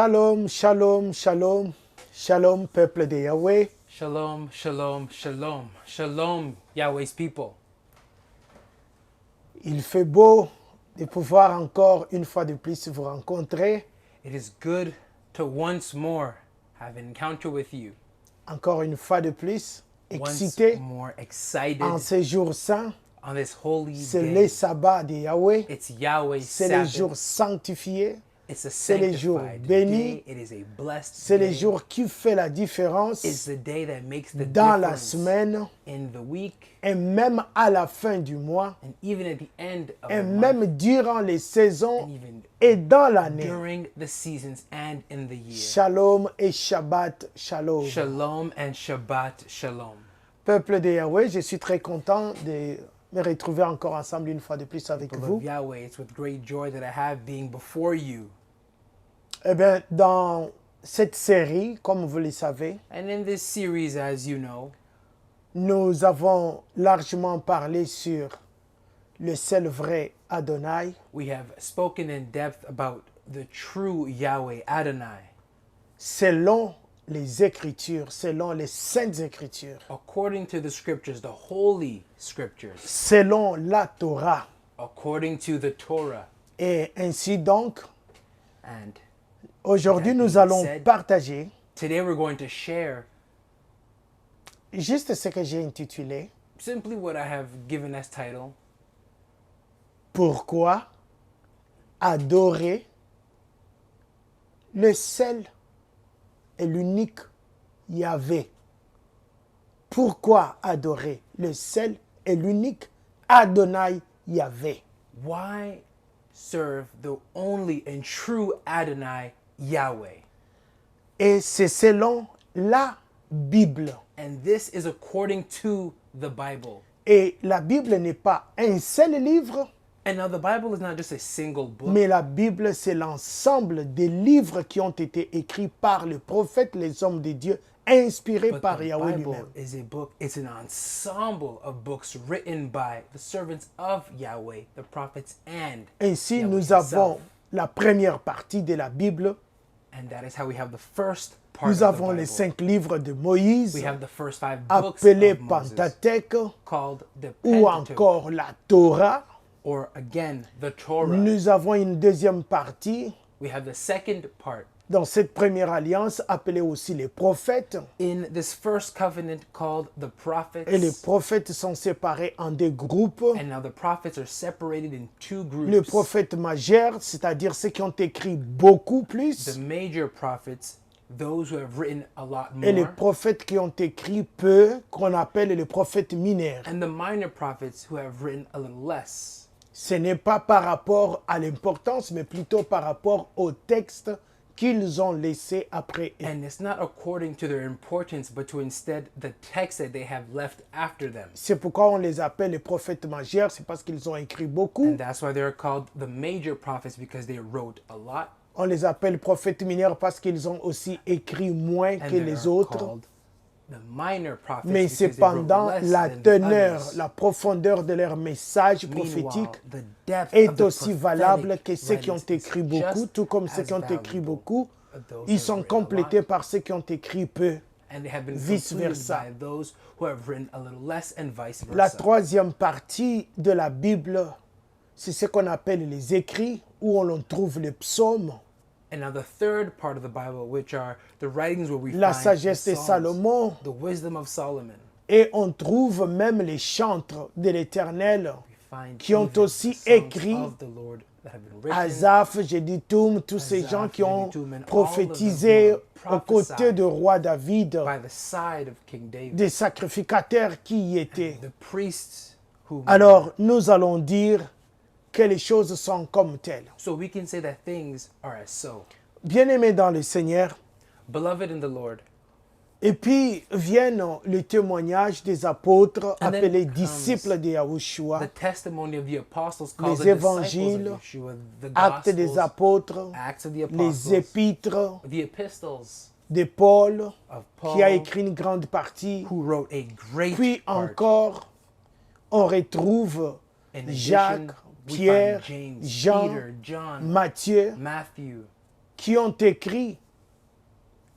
Shalom, shalom, shalom, shalom, peuple de Yahweh. Shalom, shalom, shalom. Shalom, Yahweh's people. Il fait beau de pouvoir encore une fois de plus vous rencontrer, It is good to once more have an encounter with you. encore une fois de plus, Once excité more excited en ces jours saints. on this holy C'est le day. sabbat de Yahweh, It's Yahweh's c'est le jour Sabbath. sanctifié, It's a c'est le jour sanctified béni, day. It is a blessed c'est le day. jour qui fait la It's différence the day that makes the dans la difference semaine in the week et même à la fin du mois and even at the end of et the month même durant les saisons and even et dans l'année. during the seasons and in the year. Shalom et Shabbat Shalom. Shalom and Shabbat Shalom. Peuple de Yahweh, je suis très content de me retrouver encore ensemble une fois de plus avec People vous. of Yahweh, it's with great joy that I have being before you. Eh bien, dans cette série, comme vous le savez, And in this series, as you know, nous avons largement parlé sur le seul vrai Adonai, we have spoken in depth about the true Yahweh Adonai, selon les Écritures, selon les Saintes Écritures, according to the scriptures, the holy scriptures, selon la Torah. according to the Torah. Et ainsi donc, And aujourd'hui, That nous being allons said, partager today we're going to share juste ce que j'ai intitulé simply what I have given as title, Pourquoi adorer le seul et l'unique Yahvé. Pourquoi adorer le seul et l'unique Adonai Yahvé. Why serve the only and true Adonai Yahweh? Et c'est selon la Bible. And this is according to the Bible. Et la Bible n'est pas un seul livre, And now the Bible is not just a single book, mais la Bible, c'est l'ensemble des livres qui ont été écrits par les prophètes, les hommes de Dieu, inspirés but par the Yahweh Bible lui-même. is a book, it's an ensemble of books written by the servants of Yahweh, the prophets, and Ainsi, Yahweh nous himself. avons la première partie de la Bible. And that is how we have the first part Nous of avons the les Bible. 5 livres de Moïse, We have the first 5 books appelés of Moses, Pentateuque, called the ou Pentateuch, encore la Torah. or again, the Torah. Nous avons une deuxième partie We have the second part dans cette première alliance, appelée aussi les prophètes. in this first covenant called the prophets. Et les prophètes sont séparés en deux groupes. And now the prophets are separated in 2 groups. Le prophète majeur, c'est-à-dire ceux qui ont écrit beaucoup The plus, major prophets, those who have written a lot et les more, prophètes qui ont écrit peu, qu'on appelle les prophètes mineurs. and the minor prophets who have written a little less. Ce n'est pas par rapport à l'importance, mais plutôt par rapport au texte qu'ils ont laissé après eux. And it's not according to their importance, but to instead the text that they have left after them. C'est pourquoi on les appelle les prophètes majeurs, c'est parce qu'ils ont écrit beaucoup. And that's why they're called the major prophets, because they wrote a lot. On les appelle prophètes mineurs parce qu'ils ont aussi écrit moins And que they les are autres. called the minor prophets, Mais because they wrote cependant, less la than the teneur, others. la profondeur de leur message Meanwhile, prophétique the depth of est the aussi valable prophetic que ceux qui ont writings is écrit beaucoup, just tout comme ceux as qui ont écrit valuable beaucoup, as those ils who sont have written a lot. complétés par ceux qui ont écrit peu. And they have been Vice completed versa. by those who have written a little less, and vice La versa. troisième partie de la Bible, c'est ce qu'on appelle les écrits, où on trouve les psaumes, And now the third part of the Bible, which are the writings where we la find sagesse the de Psalms, Salomon, the wisdom of Solomon. et on trouve même les chantres de l'Éternel, We find qui ont even aussi the songs écrit of the Lord that have been written. Asaph, Jeduthun, tous ces Asaph, gens qui ont Jeduthun, and all of them prophétisé who aux côtés prophesied de roi David, by the side of King David, des sacrificateurs qui y étaient. the priests who. Alors, nous allons dire que les choses sont comme telles. So we can say that things are as so. Bien-aimés dans le Seigneur, Beloved in the Lord. et puis viennent les témoignages des apôtres And then appelés comes disciples de The Yahushua, testimony of the apostles called les the disciples évangiles, of Yeshua, the actes des gospels, apôtres, Acts of the les apostles, épîtres the epistles de Paul, of qui a Paul, écrit une grande partie. who wrote a great Puis part. encore, on retrouve In addition, Jacques, we Pierre, find James, Jean, Peter, John, Matthieu, Matthew, qui ont écrit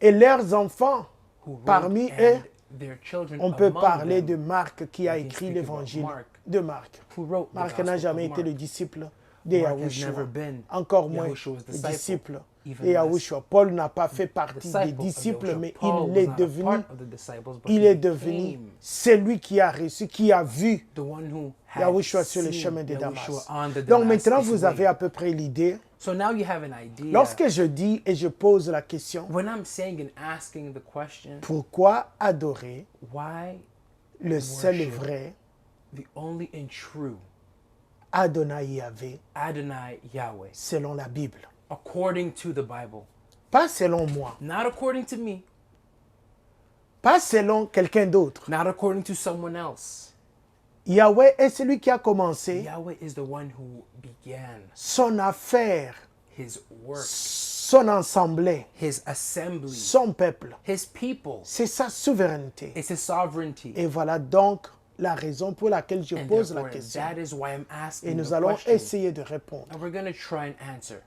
et leurs enfants. who wrote, Parmi and eux, their children on peut among parler them, de Marc qui a we can écrit speak l'évangile about Mark, de Marc. who wrote the Marc Gospel n'a of jamais été Mark. le disciple de Mark has Yahushua, never been encore moins Yahushua's le disciple, disciple even de less Yahushua. Paul n'a pas fait partie des disciple of disciples, Yahushua. mais Paul il was est not a devenu, part of the disciples, but il he est devenu became celui qui a reçu, qui a vu the one who had Yahushua sur le seen chemin de Yahushua Damas. on the Donc maintenant, Damascus vous way. avez à peu près l'idée. So now you have an idea. Lorsque je dis et je pose la question, When I'm saying and asking the question, pourquoi adorer why le seul worship vrai the only and true Adonai Yahvé Adonai Yahweh, selon la Bible? according to the Bible, Pas selon moi, not according to me, pas selon quelqu'un d'autre. not according to someone else. Yahweh est celui qui a commencé Yahweh is the one who began son affaire, his work, son assemblée, his assembly, son peuple. his people. C'est sa souveraineté. It's his sovereignty. Et voilà donc la raison pour laquelle je And pose la therefore, question. that is why I'm asking Et nous the allons question. essayer de répondre. And we're going to try and answer.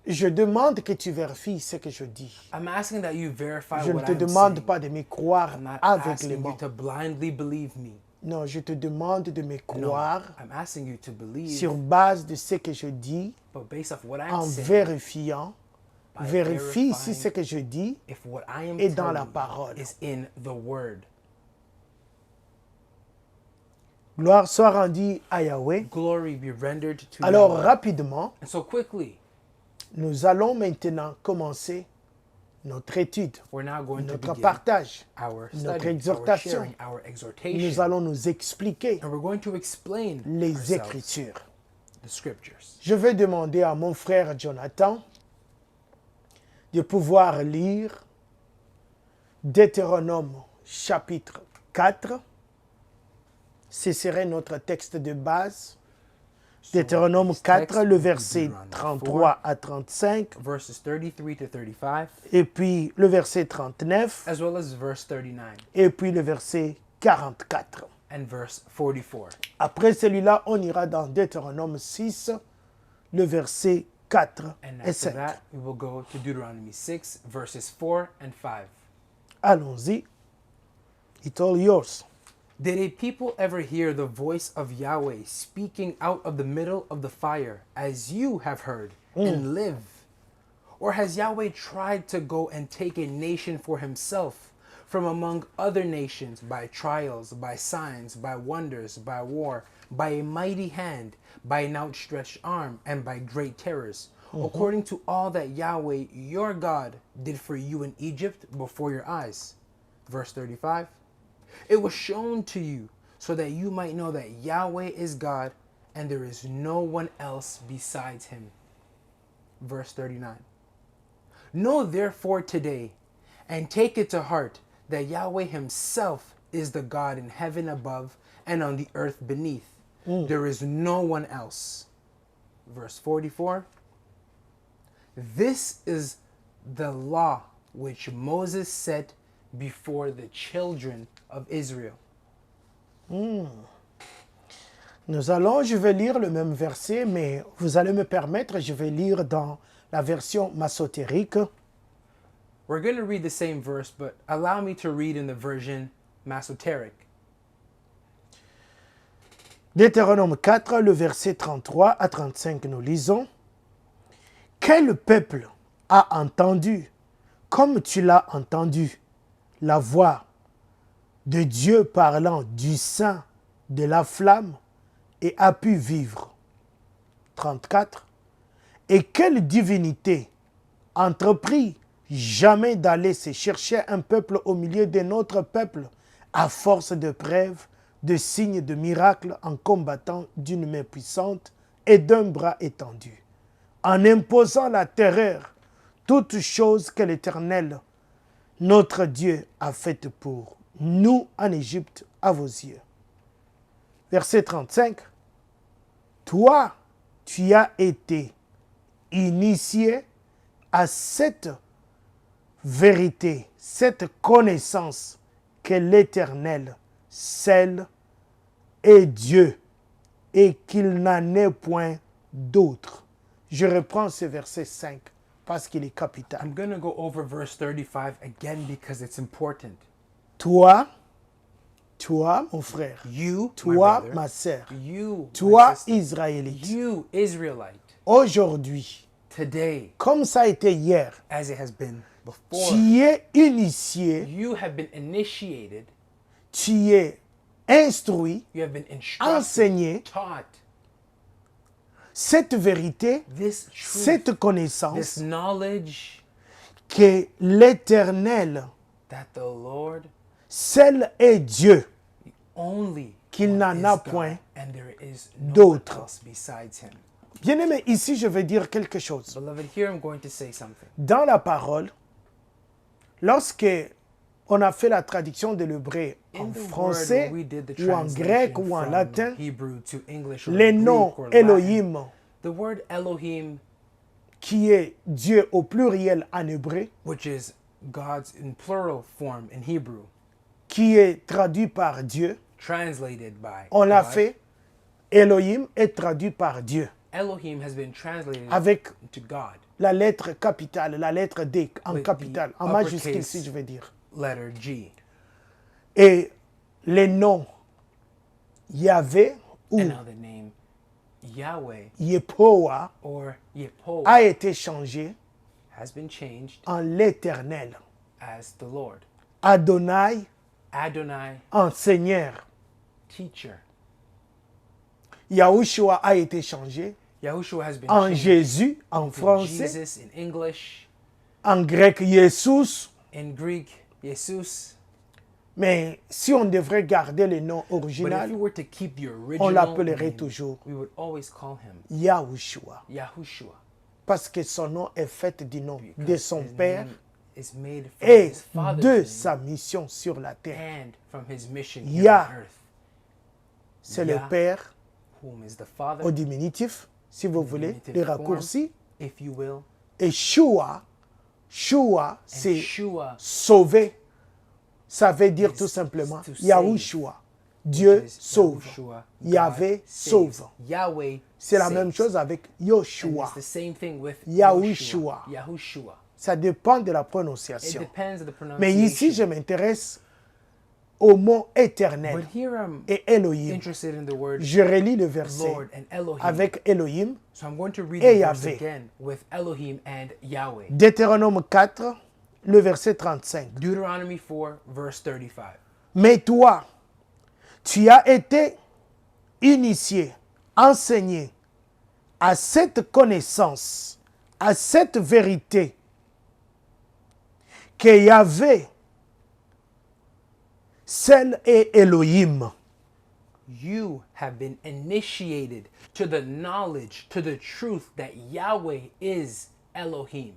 Je demande que tu vérifies ce que je dis. I'm asking that you verify Je ne what te I'm saying. saying. Pas de me croire I'm not aveuglément. asking you to blindly believe me. Non, je te demande de me No, croire I'm asking you to believe, sur base de ce que je dis, but based off what I'm en saying, vérifiant. by Vérifie si verifying ce que je dis if what I am est dans telling la you parole. is in the word. Gloire soit rendue à Yahweh. Glory be rendered to Alors Yahweh. rapidement, And so quickly, nous allons maintenant commencer notre étude, we're now going to notre begin partage. our notre study, our exhortation. sharing, our exhortation. Nous allons nous expliquer And we're going to explain les ourselves, Écritures. the scriptures. Je vais demander à mon frère Jonathan de pouvoir lire Deutéronome chapitre 4. Ce serait notre texte de base. Deutéronome this 4, text le will be verset Deuteronomy 33 à 35, Verses 33 to 35, et puis le verset 39, as well as verse 39 et puis le verset 44. and verse 44. Après celui-là, on ira dans Deutéronome 6, le verset 4 And et after 5. that, we will go to Deuteronomy 6, verses 4 and 5. Allons-y. It's all yours. Did a people ever hear the voice of Yahweh speaking out of the middle of the fire, as you have heard, and live? Or has Yahweh tried to go and take a nation for himself from among other nations by trials, by signs, by wonders, by war, by a mighty hand, by an outstretched arm, and by great terrors, according to all that Yahweh your God did for you in Egypt before your eyes? Verse 35. It was shown to you so that you might know that Yahweh is God and there is no one else besides him. Verse 39. Know therefore today and take it to heart that Yahweh himself is the God in heaven above and on the earth beneath. There is no one else. Verse 44. This is the law which Moses set before the children of Israel. Je vais lire le même verset, mais vous allez me permettre, je vais lire dans la version massotérique. We're going to read the same verse, but allow me to read in the version Masoteric. Deutéronome 4, le verset 33 à 35, nous lisons. Quel peuple a entendu, comme tu l'as entendu, la voix de Dieu parlant du sein de la flamme et a pu vivre? 34. Et quelle divinité entreprit jamais d'aller se chercher un peuple au milieu d'un autre peuple à force de preuves, de signes, de miracles, en combattant d'une main puissante et d'un bras étendu, en imposant la terreur, toutes choses que l'Éternel, notre Dieu, a faites pour nous en Égypte à vos yeux. Verset 35. Toi, tu as été initié à cette vérité, cette connaissance que l'Éternel, seul, est Dieu et qu'il n'en est point d'autre. Je reprends ce verset 5 parce qu'il est capital. I'm going to go over verse 35 again because it's important. Toi, mon frère, You, toi, my brother, ma sœur, you, toi, my sister, Israélite, you, Israelite, aujourd'hui, today, comme ça a été hier, as it has been before, tu es initié, you have been initiated, tu es instruit, you have been instructed, enseigné taught cette vérité, this truth, cette this connaissance knowledge que l'Éternel, that the Lord seul est Dieu, only qu'il one n'en is a God, point and there is no one d'autre. else besides him. Bien-aimé, ici je veux dire quelque chose. Beloved, here I'm going to say something. Dans la parole, lorsque on a fait la traduction de l'hébreu In en the français word, when we did the ou en grec translation ou en from latin, Hebrew to English or les Greek noms or Latin, Elohim, the word Elohim, qui est Dieu au pluriel en hébreu, which is God's in plural form in Hebrew, qui est traduit par Dieu, translated by on l'a God. fait, Elohim est traduit par Dieu, Elohim has been translated avec to God, la lettre capitale, la lettre D en With capital, the en majuscule uppercase. si je veux dire. letter G. Et les noms Yahvé ou And now the name Yahweh Yehowa or Yehovah a été changé has been changed en l'Éternel. as the Lord. Adonai Adonai, en Seigneur. teacher. Yahushua a été changé Yahushua has been en changed Jésus en to français, Jesus in English, en grec Jesus. in Greek, Jesus. Mais si on devrait garder le nom But if original, you were to keep the on original l'appellerait name, toujours we would always call him Yahushua. Yahushua. Parce que son nom est fait du nom de because son his Père name is made from et his father's de name sa mission sur la terre. and from his mission here Yah. on earth, C'est Yah. le Père whom is the Father, au diminutif, si vous voulez, diminutive les form. raccourcis. if you will, Et Shua, and c'est Shua, sauver. Ça veut dire is tout simplement to save, Yahushua. Dieu which is sauve. Yahushua, God Yahvé saves. sauve. Yahweh C'est la saves. même chose avec And Yoshua. it's the same thing with Yahushua. Yahushua. Ça dépend de la It prononciation. depends on the pronunciation. Mais ici, je m'intéresse au mot éternel But here I'm et Elohim. interested in the word Je relis le verset Lord and Elohim. avec Elohim. So I'm going to read et the verse Yahvé. again with Elohim and Yahweh. Deutéronome 4, le verset 35. Deuteronomy 4, verse 35. Mais toi, tu as été initié, enseigné à cette connaissance, à cette vérité que Yahvé, seul est Elohim. You have been initiated to the knowledge, to the truth that Yahweh is Elohim.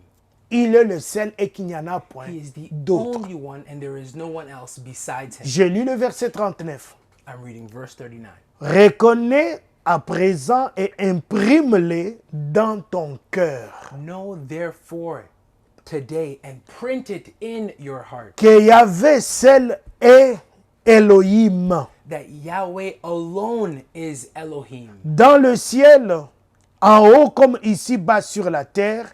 Il est le seul et qu'il n'y en a point He is the d'autre. only one and there is no one else besides him. J'ai lu le verset 39. I'm reading verse 39. Reconnais à présent et imprime-les dans ton cœur. Know therefore today and print it in your heart Que Yahvé seul est Elohim. that Yahweh alone is Elohim. Dans le ciel, en haut comme ici-bas sur la terre,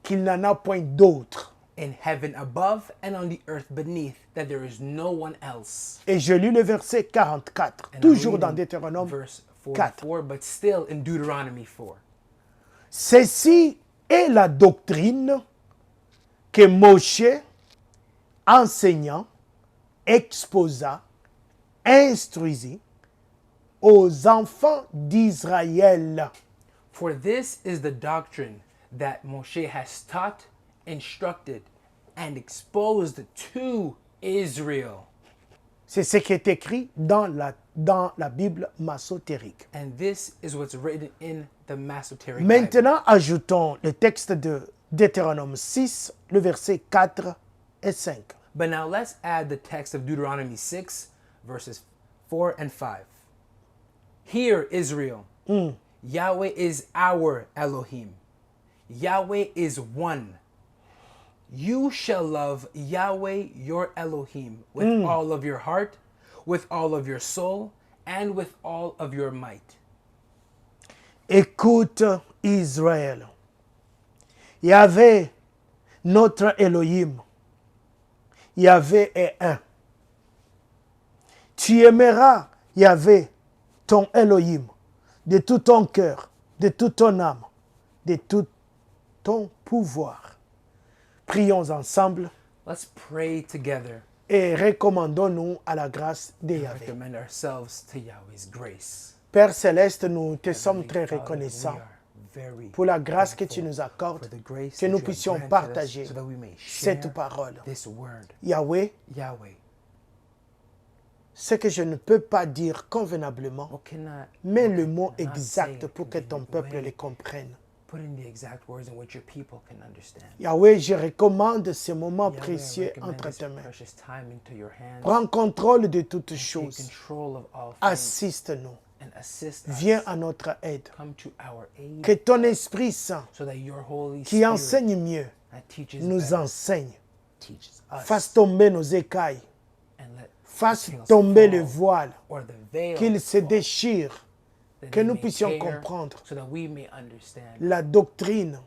qu'il n'en a point d'autre. In heaven above and on the earth beneath, that there is no one else. Et je lis le verset 44, And I'm toujours reading dans Deutéronome verse 4. 44, but still in Deuteronomy 4. Ceci est la doctrine que Moshe, enseignant, exposa, instruisit aux enfants d'Israël. For this is the doctrine that Moshe has taught, instructed, and exposed to Israel. C'est ce qui est écrit dans la Bible massotérique. And this is what's written in the Masoteric Bible. Maintenant, ajoutons le texte de Deutéronome 6, le verset 4 et 5. But now let's add the text of Deuteronomy 6, verses 4 and 5. Hear, Israel, Yahweh is our Elohim. Yahweh is one. You shall love Yahweh your Elohim with all of your heart, with all of your soul, and with all of your might. Écoute, Israël. Yahvé, notre Elohim. Yahvé est un. Tu aimeras Yahvé, ton Elohim, de tout ton cœur, de toute ton âme, de tout ton pouvoir. Prions ensemble Let's pray together. et recommandons-nous à la grâce de Yahvé. Recommend ourselves to Yahweh's grace. Père Céleste, nous te sommes Heavenly très Father, reconnaissants we are very pour la grâce que tu thankful nous accordes, for the grace que that nous you have puissions granted us partager so that we may share cette parole. this word. Yahweh, Yahweh, ce que je ne peux pas dire convenablement, what cannot mets le mot cannot exact say pour que ton convenient peuple way. le comprenne. Put in the exact words in which your people can understand. Yahweh, je recommande ce moment Yahweh, I précieux recommend entre this tes mains. precious time into your hands. Prends contrôle de toutes Take choses. control of all things Assiste-nous. and assist Viens us. à notre aide. Come to our aid Que ton Esprit Saint, so that your Holy qui Spirit enseigne mieux, that teaches nous better enseigne. teaches us Fasse tomber nos écailles. and let Fasse the scales tomber le fall, voile. or the veil Qu'il se fall, déchire. that Que they nous may puissions tear, comprendre so that we may understand la doctrine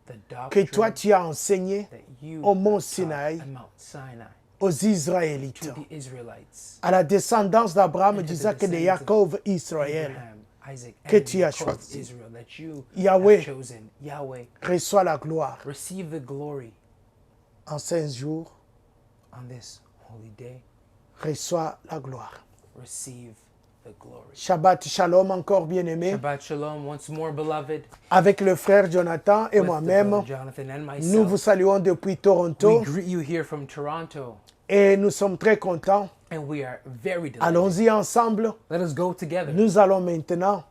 the que doctrine toi tu as enseignée that you au mont have taught Sinaï at Mount Sinai aux Israélites, to the Israelites, à la descendance d'Abraham, and to the d'Isaac et de descendants of Jacob, Israël. Abraham, Isaac, que and tu as Jacob, choisi. Israel, that you Yahweh. have chosen. Yahweh, Reçois la gloire receive the glory en ces jours. on this holy day. Reçois la gloire. Receive the glory. Shabbat Shalom encore bien-aimé. Shabbat Shalom once more, beloved. Avec le frère Jonathan et With the moi-même, brother Jonathan and nous vous myself, saluons depuis we Toronto greet you here from Toronto, et nous sommes très contents. and we are very delighted. Allons-y ensemble. Let us go together. Nous allons maintenant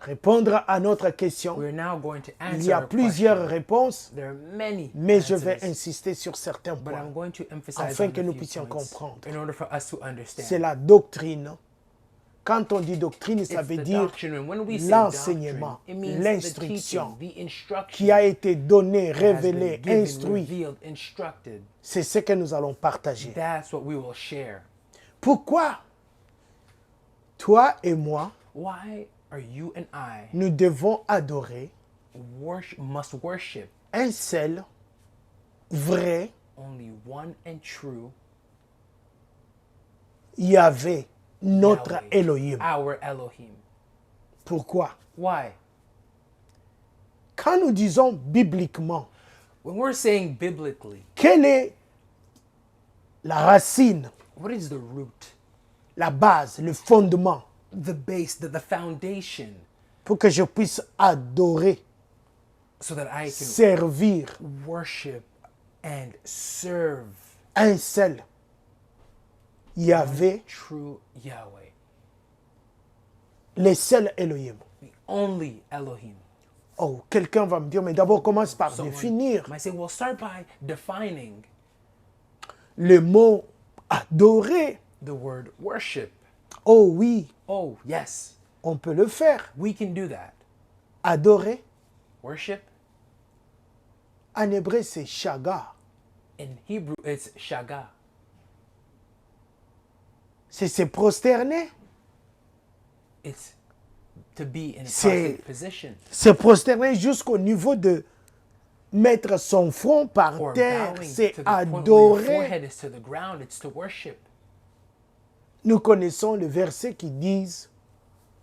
répondre à notre question. We are now going to Il answer y a our plusieurs question. réponses, There are many mais je vais answers, insister sur certains but points I'm going to emphasize afin on que a nous few puissions points comprendre. in order for us to C'est understand. la doctrine. Quand on dit doctrine, ça It's veut the dire doctrine, and when we say l'enseignement, doctrine, it means the l'instruction teaching, the instruction qui a été donné, that has been révélé, given, instruit. revealed, instructed. C'est ce que nous allons partager. That's what we will share. Pourquoi toi et moi, Why are you and I nous devons adorer must worship un seul, vrai only one and true Yahvé, notre Yahweh, Elohim? our Elohim? Pourquoi? Why? Quand nous disons bibliquement, When we're saying biblically, quelle est la racine, what is the root, la base, le fondement the base, the foundation, pour que je puisse adorer, so that I can servir worship and serve un seul Yahvé, true Yahweh, le seul Elohim? the only Elohim? Oh, quelqu'un va me dire, mais d'abord commence par Someone définir might say, well, start by defining le mot adorer. the word worship. Oh oui, Oh, yes, on peut le faire. we can do that. Adorer, Worship, en hébreu, c'est shaga. in Hebrew, it's shaga. C'est se prosterner. It's to be in a C'est- prostrate position, Se prosterner jusqu'au niveau de mettre son front par or terre. bowing C'est to the point where your adorer. forehead is to the ground. It's to worship. Nous connaissons le verset qui dit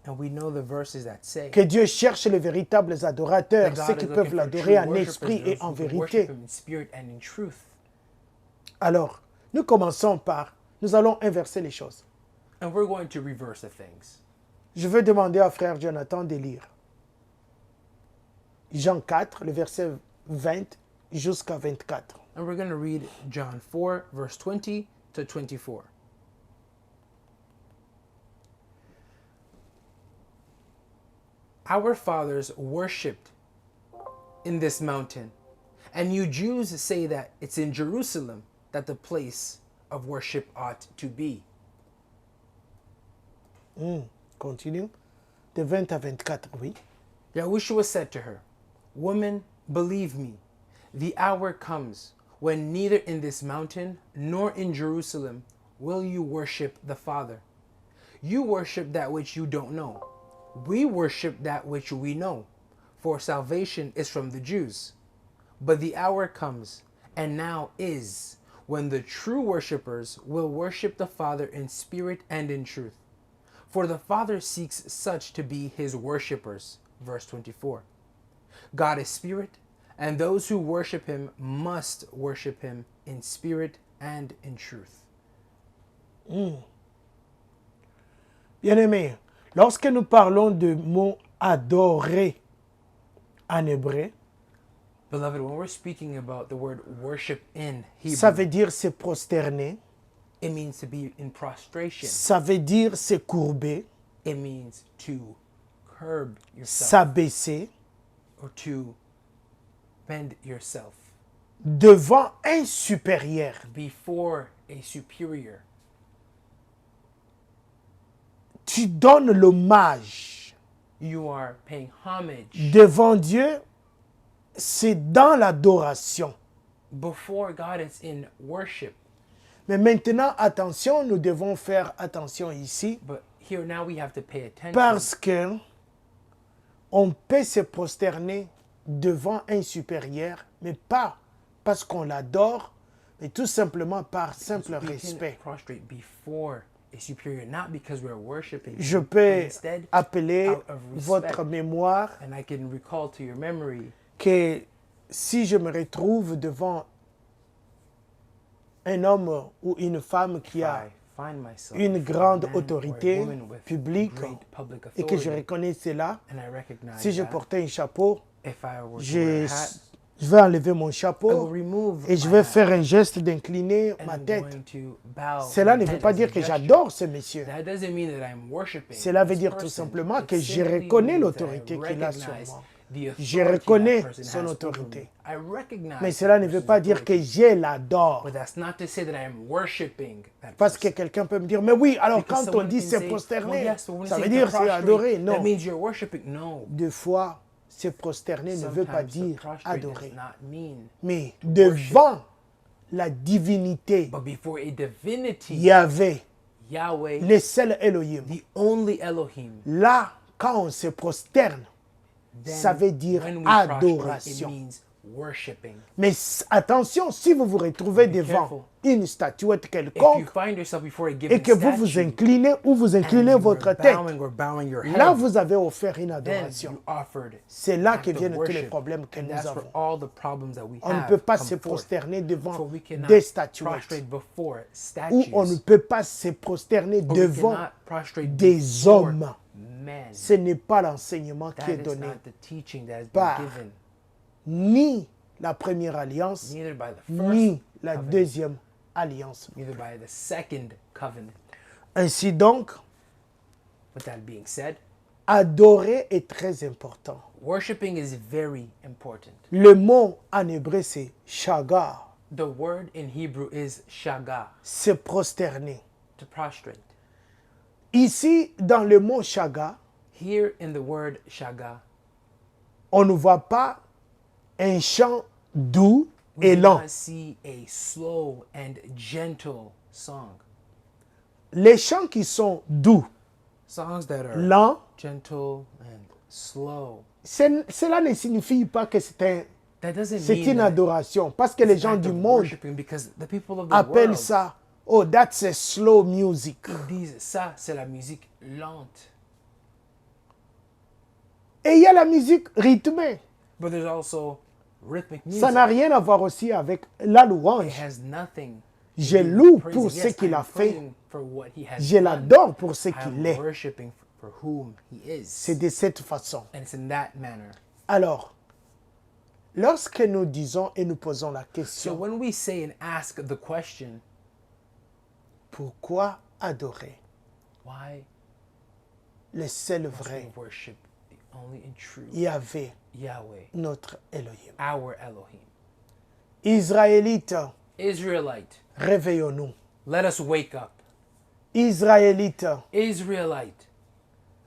And we know the verses that say que Dieu cherche les véritables adorateurs, that ceux God qui is peuvent looking for l'adorer true en worshipers, esprit et those en who can vérité. worship Him in spirit and in truth. Alors, nous commençons par, nous allons inverser les choses. And we're going to reverse the things. Je veux demander à frère Jonathan de lire Jean 4, le verset 20 jusqu'à 24. And we're going to read John 4, verse 20 to 24. Our fathers worshipped in this mountain, and you Jews say that it's in Jerusalem that the place of worship ought to be. Continue. De 20 à 24, oui. Yahushua said to her, Woman, believe me, the hour comes when neither in this mountain nor in Jerusalem will you worship the Father. You worship that which you don't know. We worship that which we know, for salvation is from the Jews. But the hour comes, and now is, when the true worshippers will worship the Father in spirit and in truth. For the Father seeks such to be his worshippers. Verse 24. God is spirit, and those who worship him must worship him in spirit and in truth. Bien-aimés, lorsque nous parlons de mot adorer en hébreu, Beloved, when we're speaking about the word worship in Hebrew, ça veut dire se prosterner, it means to be in prostration. ça veut dire se courber, It means to curb yourself s'abaisser or to bend yourself devant un supérieur. before a superior. Tu donnes l'hommage You are paying homage devant Dieu, c'est dans l'adoration. before God. It's in worship. Mais maintenant, attention, nous devons faire attention ici But here now we have to pay attention parce que on peut se prosterner devant un supérieur, mais pas parce qu'on l'adore, mais tout simplement par simple we can respect. prostrate before a superior, not because we're worshiping Je him, but peux instead appeler out of votre respect. mémoire And I can recall to your memory que si je me retrouve devant un homme ou une femme qui a I find myself une before a grande man or a autorité woman with publique great public et que je authority, reconnais cela, and I recognize si je that portais un chapeau, if I were to wear je, a hat, je vais enlever mon I will chapeau remove et je my vais hat, faire un geste d'incliner and ma I'm tête. going to bow Cela my ne veut head pas as a dire que gesture. j'adore ce monsieur. That doesn't mean that I'm worshiping Cela veut this dire tout person. simplement It que je simply reconnais means l'autorité that I qu'il a sur recognize moi. the Je authority reconnais that person son has over autorité. me. I recognize Mais that cela ne veut person's pas dire que authority. je l'adore. But that's not to say that I am worshiping that Parce que person. quelqu'un peut me dire, mais oui, alors Because quand on someone dit can se say, prosterner, well, yes, but when ça you veut say dire to c'est prostrate, adorer. that Non. means you're worshiping. No. Deux fois, se prosterner ne veut pas Sometimes to dire prostrate adorer. does not mean. Mais to devant la divinité, But before a divinity, Yahvé, Yahweh, le seul Elohim, the only Elohim, là, quand on se prosterne, then ça veut dire when we prostrate, it adoration. means worshiping. Mais attention, si vous vous retrouvez Be devant careful. une statuette If you quelconque find yourself before a et given que vous vous statue, inclinez ou vous and inclinez you votre are tête, bowing or bowing your head, là vous avez offert une then adoration. you offered C'est là act que of viennent tous les worship, problèmes que and nous that's where avons. all the problems that we On ne have peut pas come se forth. prosterner For devant we cannot des statuettes. prostrate before Ou statues, on ne peut pas se prosterner or we devant cannot prostrate des before hommes. men. Ce n'est pas l'enseignement qui That est is donné not the teaching that has been par given, ni la première alliance, neither by the ni first la covenant, deuxième alliance. neither by the second covenant. Ainsi donc, With that being said, adorer est très important. worshiping is very important. Le mot en hébreu c'est shagar, The word in Hebrew is shaga, se prosterner. to prostrate. Ici, dans le mot shagar, Here in the word shaga, on ne voit pas un chant doux we et do lent. not see a slow and gentle song. Les chants qui sont doux, Songs that are lents, gentle and slow. cela ne signifie pas que That doesn't c'est mean une that adoration. Parce que les it's an gens act du of monde worshiping, because the people of the appellent world, ça, oh, that's a slow music. ils disent ça, c'est la musique lente. Et il y a la musique rythmée. But there's also rhythmic music. Ça n'a rien à voir aussi avec la It louange. has nothing. Je to do with loue praising. pour ce Yes, qu'il I a am fait. praising for what he has Je done. l'adore pour ce I qu'il am est. worshiping for whom he is. C'est de cette façon. And it's in that manner. Alors, lorsque nous disons et nous posons la So question, when we say and ask the question, pourquoi adorer why le seul must vrai we worship the only and true Yahvé, Yahweh, notre Elohim? our Elohim? Israélites, Israelite, réveillons-nous. let us wake up. Israélites, Israelite,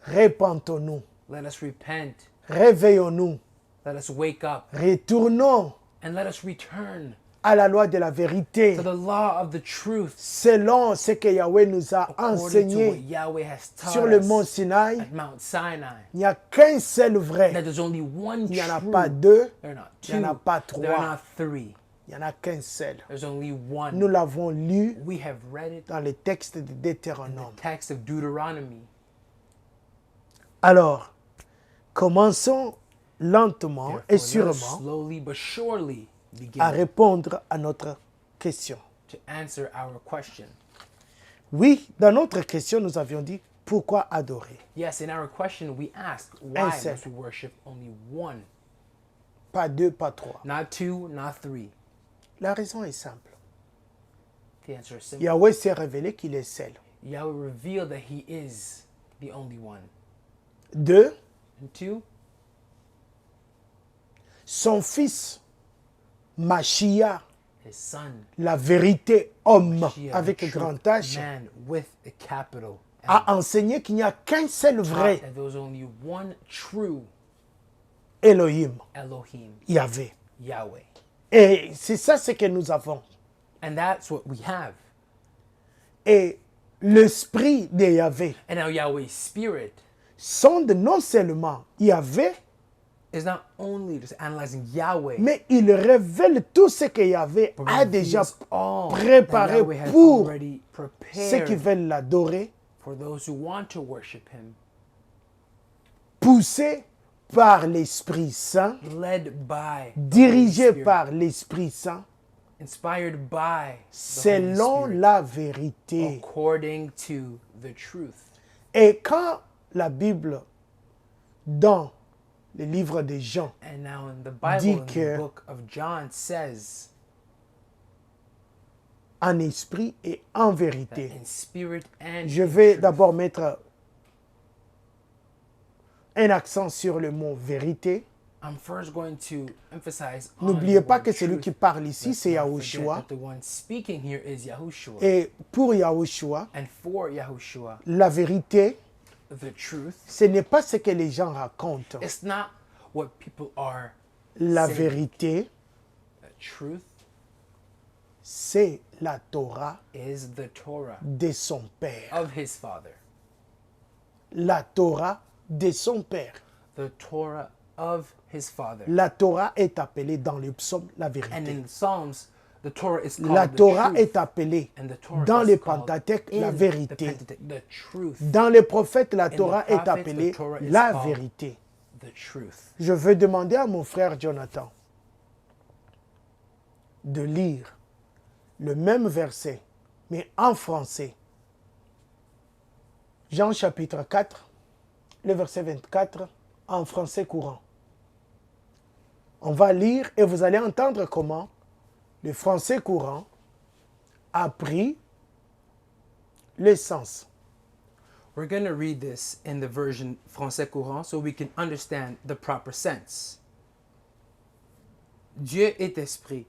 repentons-nous. let us repent. Réveillons-nous. Let us wake up Retournons and let us return à la loi de la vérité, to the law of the truth, selon ce que Yahweh nous a according to what enseigné Yahweh has taught sur le mont us Sinaï. at Mount Sinai. Il n'y a qu'un seul That vrai. there's only one Il n'y en a true. pas deux, There are not il n'y en a two. pas There are trois. not three. Il n'y en a qu'un seul. There's only Nous one. l'avons lu We have read it dans le texte de in the Deutéronome. text of Deuteronomy. Alors, commençons lentement Therefore, et let us sûrement slowly but surely à begin répondre à notre question. to answer our question. Oui, dans notre question, nous avions dit pourquoi adorer? Yes, in our question, we asked, Un why seul. must we worship only one? Pas deux, pas trois. Not two, not three. La raison est simple. The answer is simple. Yahweh s'est révélé qu'il est seul. Yahweh revealed that He is the only one. Deux, And two, son fils, Mashiach, His Son, la vérité, homme, Mashiach, avec the grand truth, H, man with a capital M, a enseigné qu'il n'y a qu'un seul taught vrai that there was only one true Elohim, Elohim, Yahvé. Yahweh. Et c'est ça ce que nous avons. And that's what we have. Et l'esprit de Yahvé And now Yahweh's Spirit sonde non seulement Yahvé, is not only just analyzing Yahweh, mais il révèle tout ce que Yahvé but a déjà reveals all that préparé Yahweh has pour already ceux qui prepared veulent l'adorer, for those who want to worship Him, poussé par l'Esprit Saint, led by the Holy dirigé Spirit, par l'Esprit Saint, inspired by the Holy selon Spirit, la vérité. according to the truth. Et quand la Bible, dans le livre de Jean, And now in the Bible, dit in que the book of John says en esprit et en that vérité, in spirit and je in vais truth. d'abord mettre un accent sur le mot vérité. I'm first going to emphasize on N'oubliez the pas word que celui truth. qui parle ici, Let's c'est not forget Yahushua. that the one speaking here is Yahushua. Et pour Yahushua, And for Yahushua, la vérité, the truth, ce n'est pas ce que les gens racontent. it's not what people are La saying. vérité, The truth c'est la Torah is the Torah de son Père. of his Father. La Torah de son Père. The Torah of his Father. La Torah est appelée dans le psaume la And vérité. in Psalms, the Torah is called La the Torah truth. est appelée And the Torah dans is le called Pentateuque in la the vérité. Pentateuch, the truth. Dans les prophètes, la the Torah est prophets, appelée the Torah is la called vérité. The truth. Je veux demander à mon frère Jonathan de lire le même verset, mais en français. Jean chapitre 4, le verset 24, en français courant. On va lire et vous allez entendre comment le français courant a pris le sens. We're going to read this in the version français courant so we can understand the proper sense. Dieu est esprit,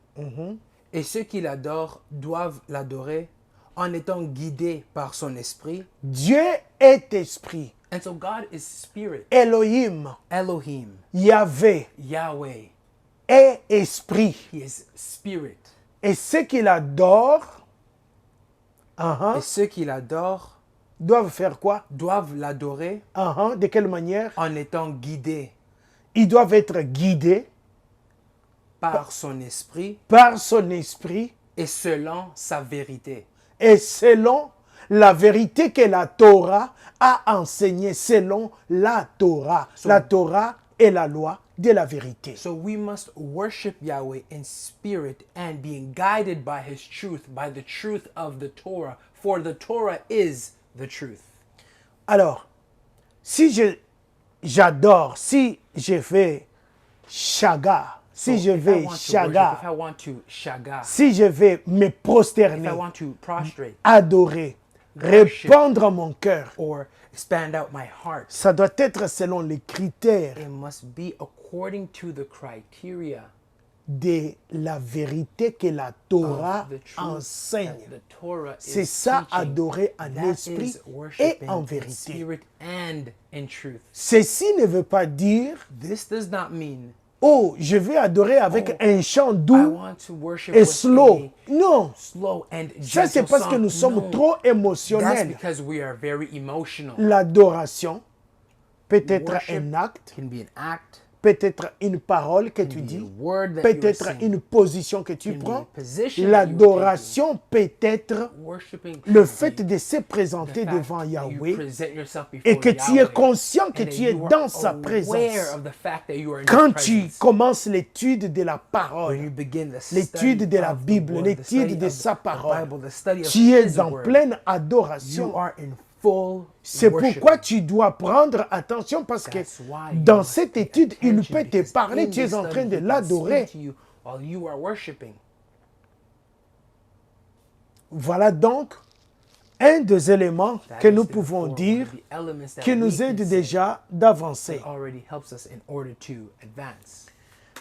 et ceux qui l'adorent doivent l'adorer en étant guidés par son esprit. Dieu est esprit. And so God is spirit. Elohim, Elohim, Yahvé Yahweh, est esprit. He is spirit. Et ceux qui l'adorent Et ceux qui l'adorent doivent faire quoi? doivent l'adorer De quelle manière? en étant guidés Ils doivent être guidés par son esprit par son esprit et selon sa vérité. et selon la vérité que la Torah a enseignée, selon la Torah. La Torah est la loi de la vérité. So we must worship Yahweh in spirit and being guided by His truth, by the truth of the Torah. For the Torah is the truth. Alors, si j'adore, si je fais shaga, si je If I vais want to worship, if shaga, I want to shaga, si je vais me if prosterner, I want to prostrate adorer, Worship. répandre mon cœur, or expand out my heart, ça doit être selon les critères it must be according to the criteria de la vérité que la Torah of the truth enseigne. that the Torah C'est is ça, teaching. adorer en That esprit is et worshiping en in vérité. spirit and in truth. Ceci ne veut pas dire This does not mean oh, je vais adorer avec un chant I doux want to worship et with slow. a Non, slow and ça c'est gentle parce que song. nous sommes No, trop that's émotionnels. because we are very emotional. L'adoration peut être Worship un acte, can be an act, peut-être une parole que tu can be dis, a word that you are peut-être saying. une position que tu Can be prends. a position that you are L'adoration peut être Worshiping le can fait be de se the présenter fact devant that you Yahweh present yourself et before que tu es Yahweh, conscient que and that tu es you are dans sa aware présence. of the fact that you are in Quand His tu presence. commences l'étude de la When you parole, begin the l'étude study de la of the Bible, Word, the l'étude study de of sa the parole, Bible, the study of tu es His en Word, pleine you adoration. are in full C'est worship. pourquoi tu dois prendre attention parce que That's why you dans must cette pay étude, il attention, peut te because parler, in tu es this en train study, de He can l'adorer. speak to you while you are worshiping. Voilà donc un des éléments That que is nous therefore pouvons one dire of the elements that qui we nous can aide say déjà d'avancer. that already helps us in order to advance.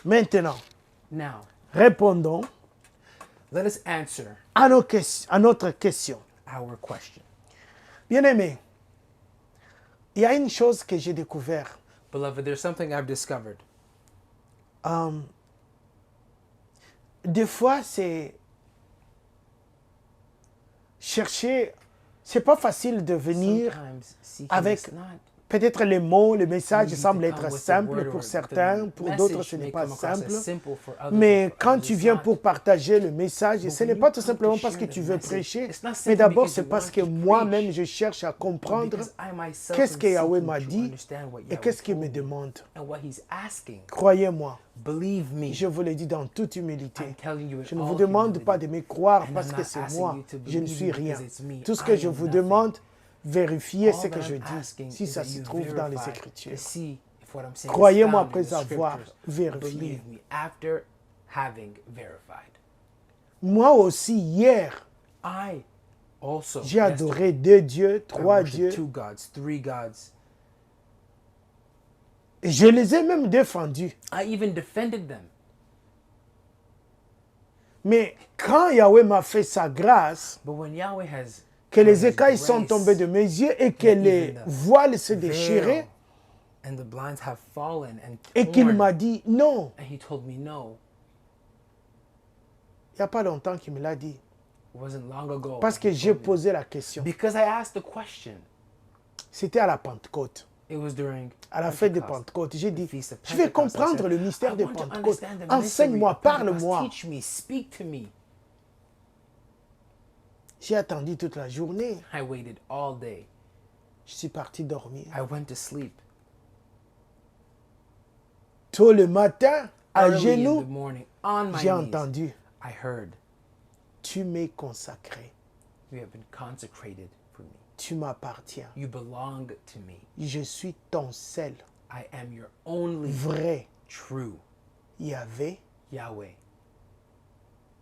Maintenant, Now, répondons let us answer à notre question. our question. Bien-aimé, il y a une chose que j'ai découvert. Beloved, there's something I've discovered. Des fois, c'est chercher. C'est pas facile de venir Sometimes seeking avec is not peut-être les mots, le message easy to semble come être with the simple word pour or certains, the pour d'autres message ce n'est may pas come across as simple. simple for others, Mais but for quand others tu it's viens not. pour partager le message, But ce when n'est you pas tout come to simplement parce que share tu the veux message, prêcher, it's not mais simply d'abord because c'est you parce want que to moi-même preach, je cherche à but comprendre because I myself qu'est-ce am que Yahweh seeking m'a to dit understand what et Yahweh qu'est-ce qu'il me told me demande. and what He's asking. Croyez-moi, Believe me, je vous le dis dans toute humilité. I'm telling you in Je ne all vous demande humility, pas de me croire and parce I'm que not c'est asking moi. you to Je ne believe suis me rien. because it's me. Tout ce que I je am vous nothing. demande, vérifiez All ce that que je I'm dis, asking si is ça that se you trouve dans les verify Écritures. to see if what I'm saying is Croyez-moi found in the après avoir scriptures. vérifié. Believe me, after having verified. Moi aussi, hier, I also j'ai adoré deux dieux, I trois worship dieux. 2 gods, 3 gods. Et je les ai même défendus. I even defended them. Mais quand Yahweh m'a fait sa grâce, But when Yahweh has que shown les His écailles sont grace, tombées de mes yeux et que even les the voiles se veil déchiraient, and the blinds have fallen and et qu'il torn, m'a dit non. and He told me no. Il n'y a pas longtemps qu'il me l'a dit. It wasn't long ago. Parce que He j'ai told me. posé la question. Because I asked the question. C'était à la Pentecôte. It was during À la fête de Pentecost. Pentecôte, j'ai dit, Feast of je vais Pentecost. I comprendre said, le mystère I de want to Pentecôte. understand the mystery Enseigne-moi, of Pentecost. parle-moi. Teach me, speak to me. J'ai attendu toute la journée. I waited all day. Je suis parti dormir. I went to sleep. Tôt le matin, à Early in the genoux, morning, on my j'ai knees, entendu, I heard, tu m'es consacré, you have been consecrated for me. tu m'appartiens. You belong to me. Je suis ton seul, I am your only vrai true Yahweh Yahweh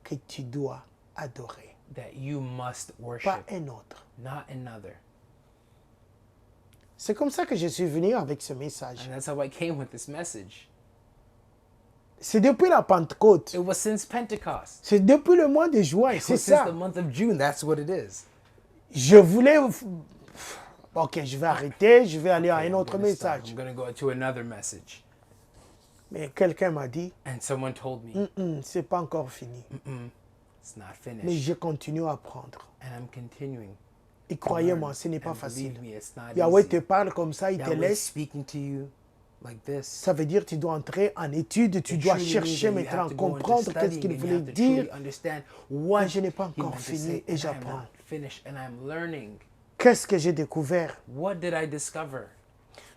que tu dois adorer, that you must pas worship, un autre. not another. C'est comme ça que je suis venu avec ce message. And that's how I came with this message. C'est depuis la Pentecôte. It was since Pentecost. C'est depuis le mois de juin, It c'est was since ça. the month of June. That's what it is. Je voulais... Ok, je vais arrêter, je vais aller à Okay, un I'm autre gonna stop. message. I'm going to go to another message. Mais quelqu'un m'a dit, And someone told me, c'est pas encore fini. it's not Mais finished. je continue à apprendre. And I'm continuing. Et croyez-moi, ce n'est pas And facile. believe me, it's not Yahweh easy. te parle comme ça, il te Yahweh laisse. speaking to you like this. Ça veut dire que tu dois entrer en étude, tu It dois truly means chercher that you maintenant, have to go into comprendre qu'est-ce studying qu'il and you voulait have to dire. truly understand what Mais je n'ai pas he encore meant to fini say, et and I am j'apprends. not finished and I'm learning. Qu'est-ce que j'ai découvert? What did I discover?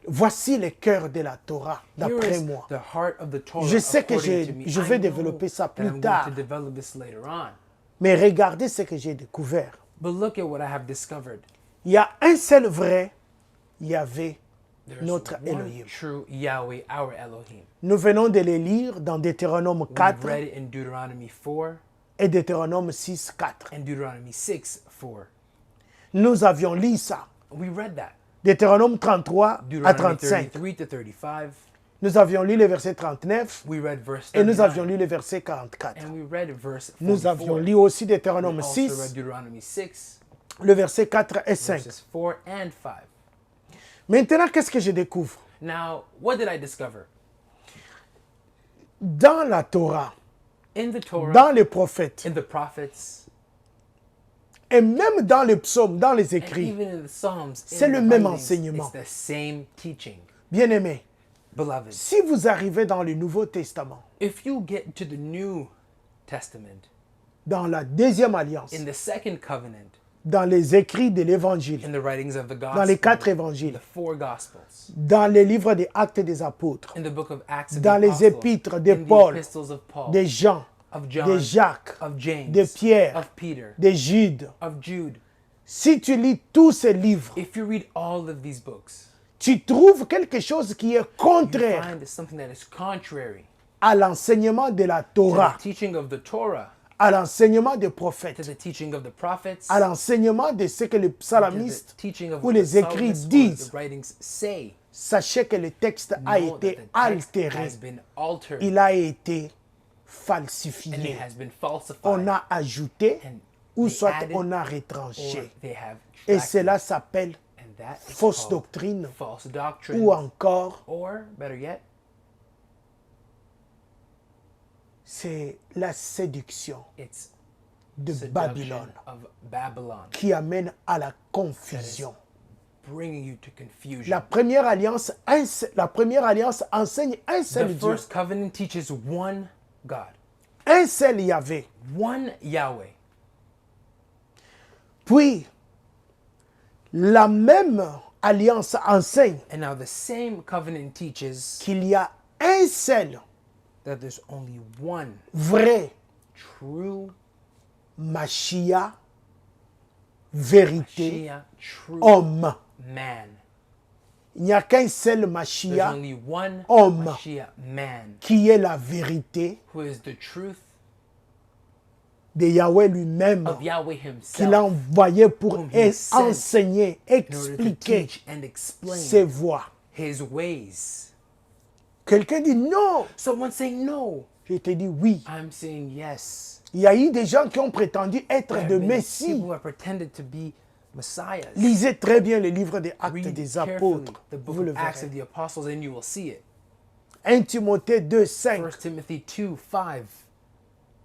Voici le cœur de la Torah, Here d'après is moi. the heart of the Torah Je sais que according to me. je I vais know développer ça that plus I'm tard. going to develop this later on. Mais regardez ce que j'ai découvert. But look at what I have discovered. Il y a un seul vrai Yahvé, There's notre one Elohim. true Yahweh, our Elohim. Nous venons de les lire dans Deutéronome We've 4 read it in Deuteronomy 4 et Deutéronome 6, 4. and Deuteronomy 6:4. Nous avions lu ça. We read that. Deutéronome 33 à Deuteronomy 35. 33 to 35. Nous avions lu le verset 39 We read verse et nous 39. avions lu le verset 44. And we read verse 44. Nous avions lu aussi We Deutéronome also 6, read Deuteronomy 6, le verset 4 et 5. verses 4 and 5. Maintenant, qu'est-ce que je découvre? Now, what did I discover? dans la Torah, in the Torah, dans les prophètes, in the prophets, et même dans les psaumes, dans les and écrits, even in the Psalms, c'est in le the même writings, enseignement. it's the same teaching. Bien-aimés, Beloved, si vous arrivez dans le Nouveau Testament, if you get to the New Testament, dans la deuxième alliance, in the second covenant, dans les écrits de l'Évangile, in the writings of the dans les 4 Gospel, évangiles, the four Gospels, dans les livres des Actes des Apôtres, in the book of Acts of dans the les Apostles, épîtres de in Paul, the epistles of Paul, de Jean, of de John, Jacques, of James, de Pierre, of Peter, de Jude. of Jude. Si tu lis tous ces livres, If you read all of these books, tu trouves quelque chose qui est you contraire find something that is contrary à l'enseignement de la to Torah, the teaching of the Torah, à l'enseignement des to prophètes, the teaching of the prophets, à l'enseignement de ce que les to the psalmistes teaching of ou what les the écrits psalmists or disent. the writings say. Sachez que le texte a Know that été the text altéré, has been altered il a été and it falsifié. has been On falsified, a ajouté and ou they soit added on a or retranché. they have Et subtracted. cela s'appelle And that is fausse called doctrine false doctrine, ou encore or better yet, c'est la séduction it's de seduction Babylone of Babylon qui amène à la confusion. bringing you to confusion. La première alliance enseigne un The seul Dieu, first covenant teaches one God, un seul Yahvé. one Yahweh. Puis, la même alliance enseigne And now the same covenant teaches qu'il y a un seul that there's only one vrai true Mashiach, vérité, Mashiach, true homme. man. Il n'y a qu'un seul There's Mashiach only one homme. Mashiach man qui est la vérité who is the truth de Yahweh lui-même, of Yahweh qu'il a himself envoyé pour whom he sent enseigner, in order to expliquer teach and explain ses voies. his ways. Quelqu'un dit non. Someone saying no. Je te dis oui. I'm saying yes. Il y a eu des gens qui ont prétendu être There de have been Messie. people who have pretended to be messiahs. Lisez très bien le livre des Actes Read des carefully Apôtres. the book Vous le of Acts verrez. of the Apostles and you will see it. 1 Timothée 2, 5. 1 Timothy 2:5.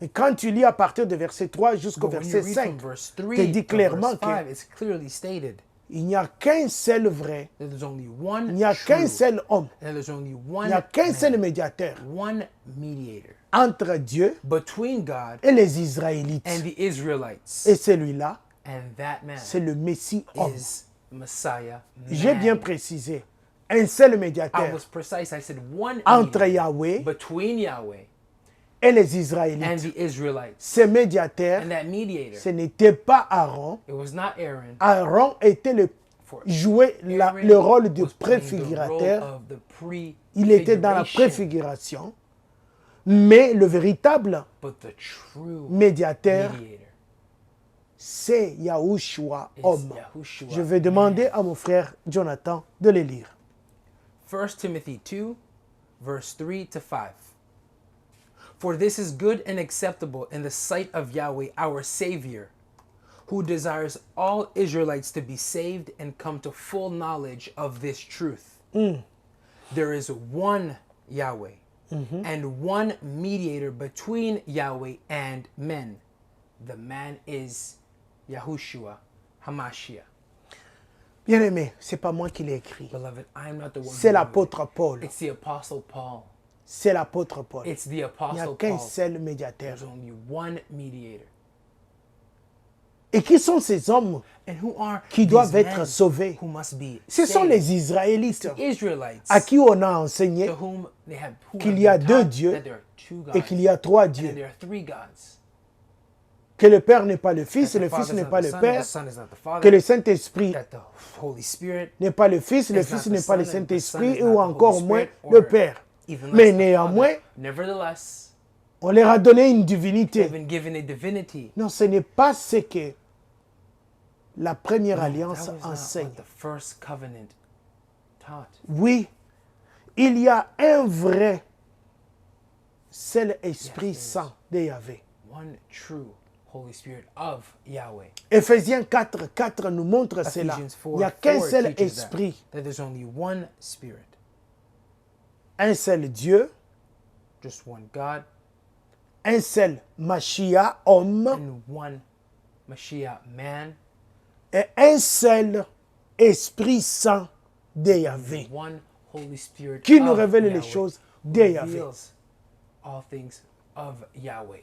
Et quand tu lis à partir de verset 3 jusqu'au But when you verset read 5, from verse te 3 dit to clairement verse 5, it's clearly stated qu'il n'y a qu'un seul vrai, that there's only one il n'y a true, qu'un seul homme, and there's only il one n'y a qu'un seul man, médiateur one mediator entre Dieu between God et les Israélites. and the Israelites. Et celui-là, And that man c'est le Messie homme. is Messiah J'ai bien man. précisé, un seul I médiateur was precise. I said one entre mediator Yahweh between Yahweh et les and Israélites. the Israelites. Ce médiateur, And that mediator, ce n'était pas Aaron. it was not Aaron. Aaron était jouait Aaron le rôle de was playing the préfigurateur. role of the Il était dans la prefiguration, préfiguration. Mais le véritable but the true médiateur, mediator c'est Yahushua, is homme. Yahushua. Je vais demander à mon frère Jonathan de le lire. 1 Timothy 2, verse 3 to 5. For this is good and acceptable in the sight of Yahweh our Savior, who desires all Israelites to be saved and come to full knowledge of this truth. There is one Yahweh and one mediator between Yahweh and men. The man is Yahushua HaMashiach. Bien-aimé, c'est pas moi qui l'ai écrit. Beloved, I am not the one C'est who wrote l'apôtre Paul. it. It's the Apostle Paul. C'est l'apôtre Paul. It's the Il n'y a Apostle qu'un Paul. seul médiateur. There's only one mediator. Et qui sont ces hommes And who are qui these doivent être men sauvés? who must be Ce sont saved? les Israélites Israelites à qui on a enseigné to whom they have who qu'il have y a been deux taught dieux that there are two et gods qu'il y a trois and dieux. there are three gods. Que le Père n'est pas le Fils, That le the Fils Father is n'est not pas the le Son, Père, the Son is not the que Father, le Saint-Esprit that the Holy Spirit n'est pas le Fils, le is Fils not the n'est pas le Son, and the Son Saint-Esprit, is ou not the encore Holy moins Spirit, le or Père. even Mais less the néanmoins, Father. Nevertheless, on leur a donné une they've divinité. been given a divinity. Non, ce n'est pas ce que la première That alliance was not enseigne. what the first covenant taught. Oui, il y a un vrai seul Esprit Yes, Saint de Yahvé. One true Holy Spirit of Yahweh. Éphésiens 4, 4 nous montre cela. Ephesians Il n'y a 4, qu'un 4 seul teaches Esprit, that there's only one Spirit, un seul Dieu, just one God, un seul Mashiach, homme, and one Mashiach, man, et un seul Esprit Saint de Yahvé, one Holy Spirit qui nous of révèle les Yahweh, choses who de Yahvé. reveals all things of Yahweh.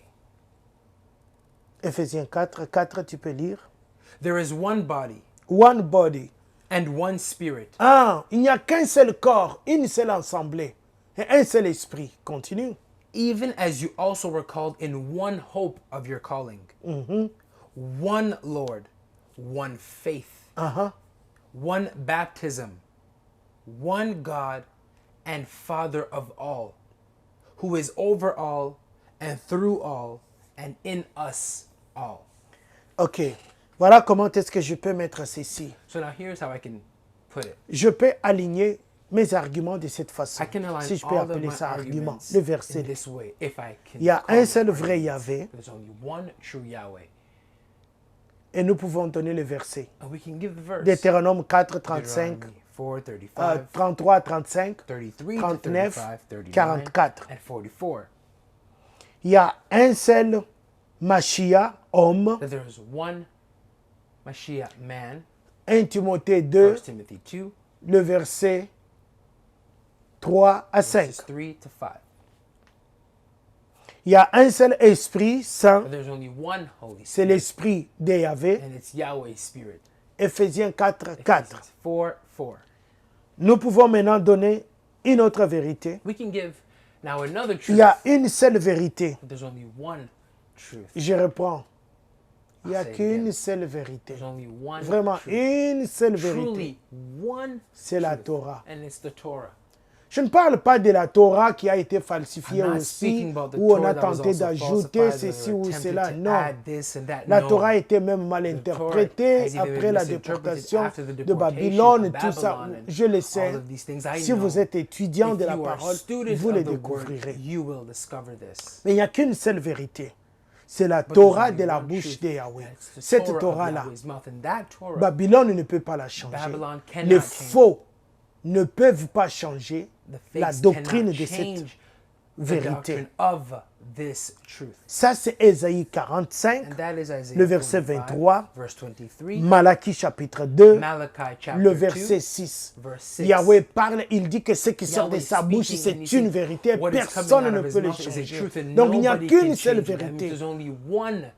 Éphésiens 4, 4, tu peux lire. There is one body One body. and one spirit, Il n'y a qu'un seul corps, une seule assemblée, et un seul esprit. Continue. even as you also were called in one hope of your calling. One Lord, one faith, one baptism, one God and Father of all, who is over all and through all and in us all. Ok. Voilà comment est-ce que je peux mettre ceci. So now here's how I can put it. Je peux aligner mes arguments de cette façon. I can align Si je peux all of appeler my ça argument. arguments Le in verset. this way, if I can. Il y a call un them seul vrai arguments. Yahvé. There's only one true Yahweh. Et nous pouvons donner le verset. And we can give the verse. Deutéronome 4, 35, Deuteronomy 4, 35, 33, 35, 33 to 39, 35, 39, 44. and 44. Il y a un seul Mashiach, homme. That there is one Mashiach man, 1 Timothée 2, 1 Timothy 2, le verset 3 à 5. verses 3 to 5. Il y a un seul Esprit Saint, But there's only one Holy c'est Spirit, l'Esprit de Yahvé. and it's Yahweh's Spirit. Éphésiens 4, 4. Ephesians 4, 4. Nous pouvons maintenant donner une autre vérité. We can give now another Il truth. y a une seule vérité. But there's only one truth. Je reprends. Il n'y a Say qu'une again. seule vérité. There's only one Vraiment, truth. une seule vérité. Truly one C'est la truth. Torah. And it's the Torah. Je ne parle pas de la Torah qui a été falsifiée I'm not aussi, speaking about the où on Torah a that was tenté also d'ajouter falsified, ceci they were ou attempted cela. to Non. add this and that. La No. Torah a été même mal The Torah interprétée has even après been la misinterpreted déportation after the de deportation Babylone, of tout ça. Babylon and Je le sais. all of these things. I Si know. vous êtes étudiant If de la you are a parole, student vous le of the word, découvrirez. you will discover this. Mais il n'y a qu'une seule vérité. C'est la But Torah there's de la only one bouche truth, de Yahweh. and it's the Cette Torah of Torah-là, Yahweh's mouth. And that Torah, Babylone ne peut pas la changer. Babylon cannot Les change. faux ne peuvent pas changer the la fakes doctrine cannot de cette change the vérité. doctrine of this truth. Ça, c'est Ésaïe 45, And that is Isaiah le verset 45, 23, verse 23, Malachie chapitre 2, Malachi chapter le 2, verset 6. verse 6. Yahweh parle, il dit que ce qui sort de Yahweh sa bouche, speaking, and c'est he une said, vérité. what is coming Personne out ne of his peut le mouth is a changer. truth, and Donc, il n'y a nobody qu'une can seule change it. That means vérité. there's only one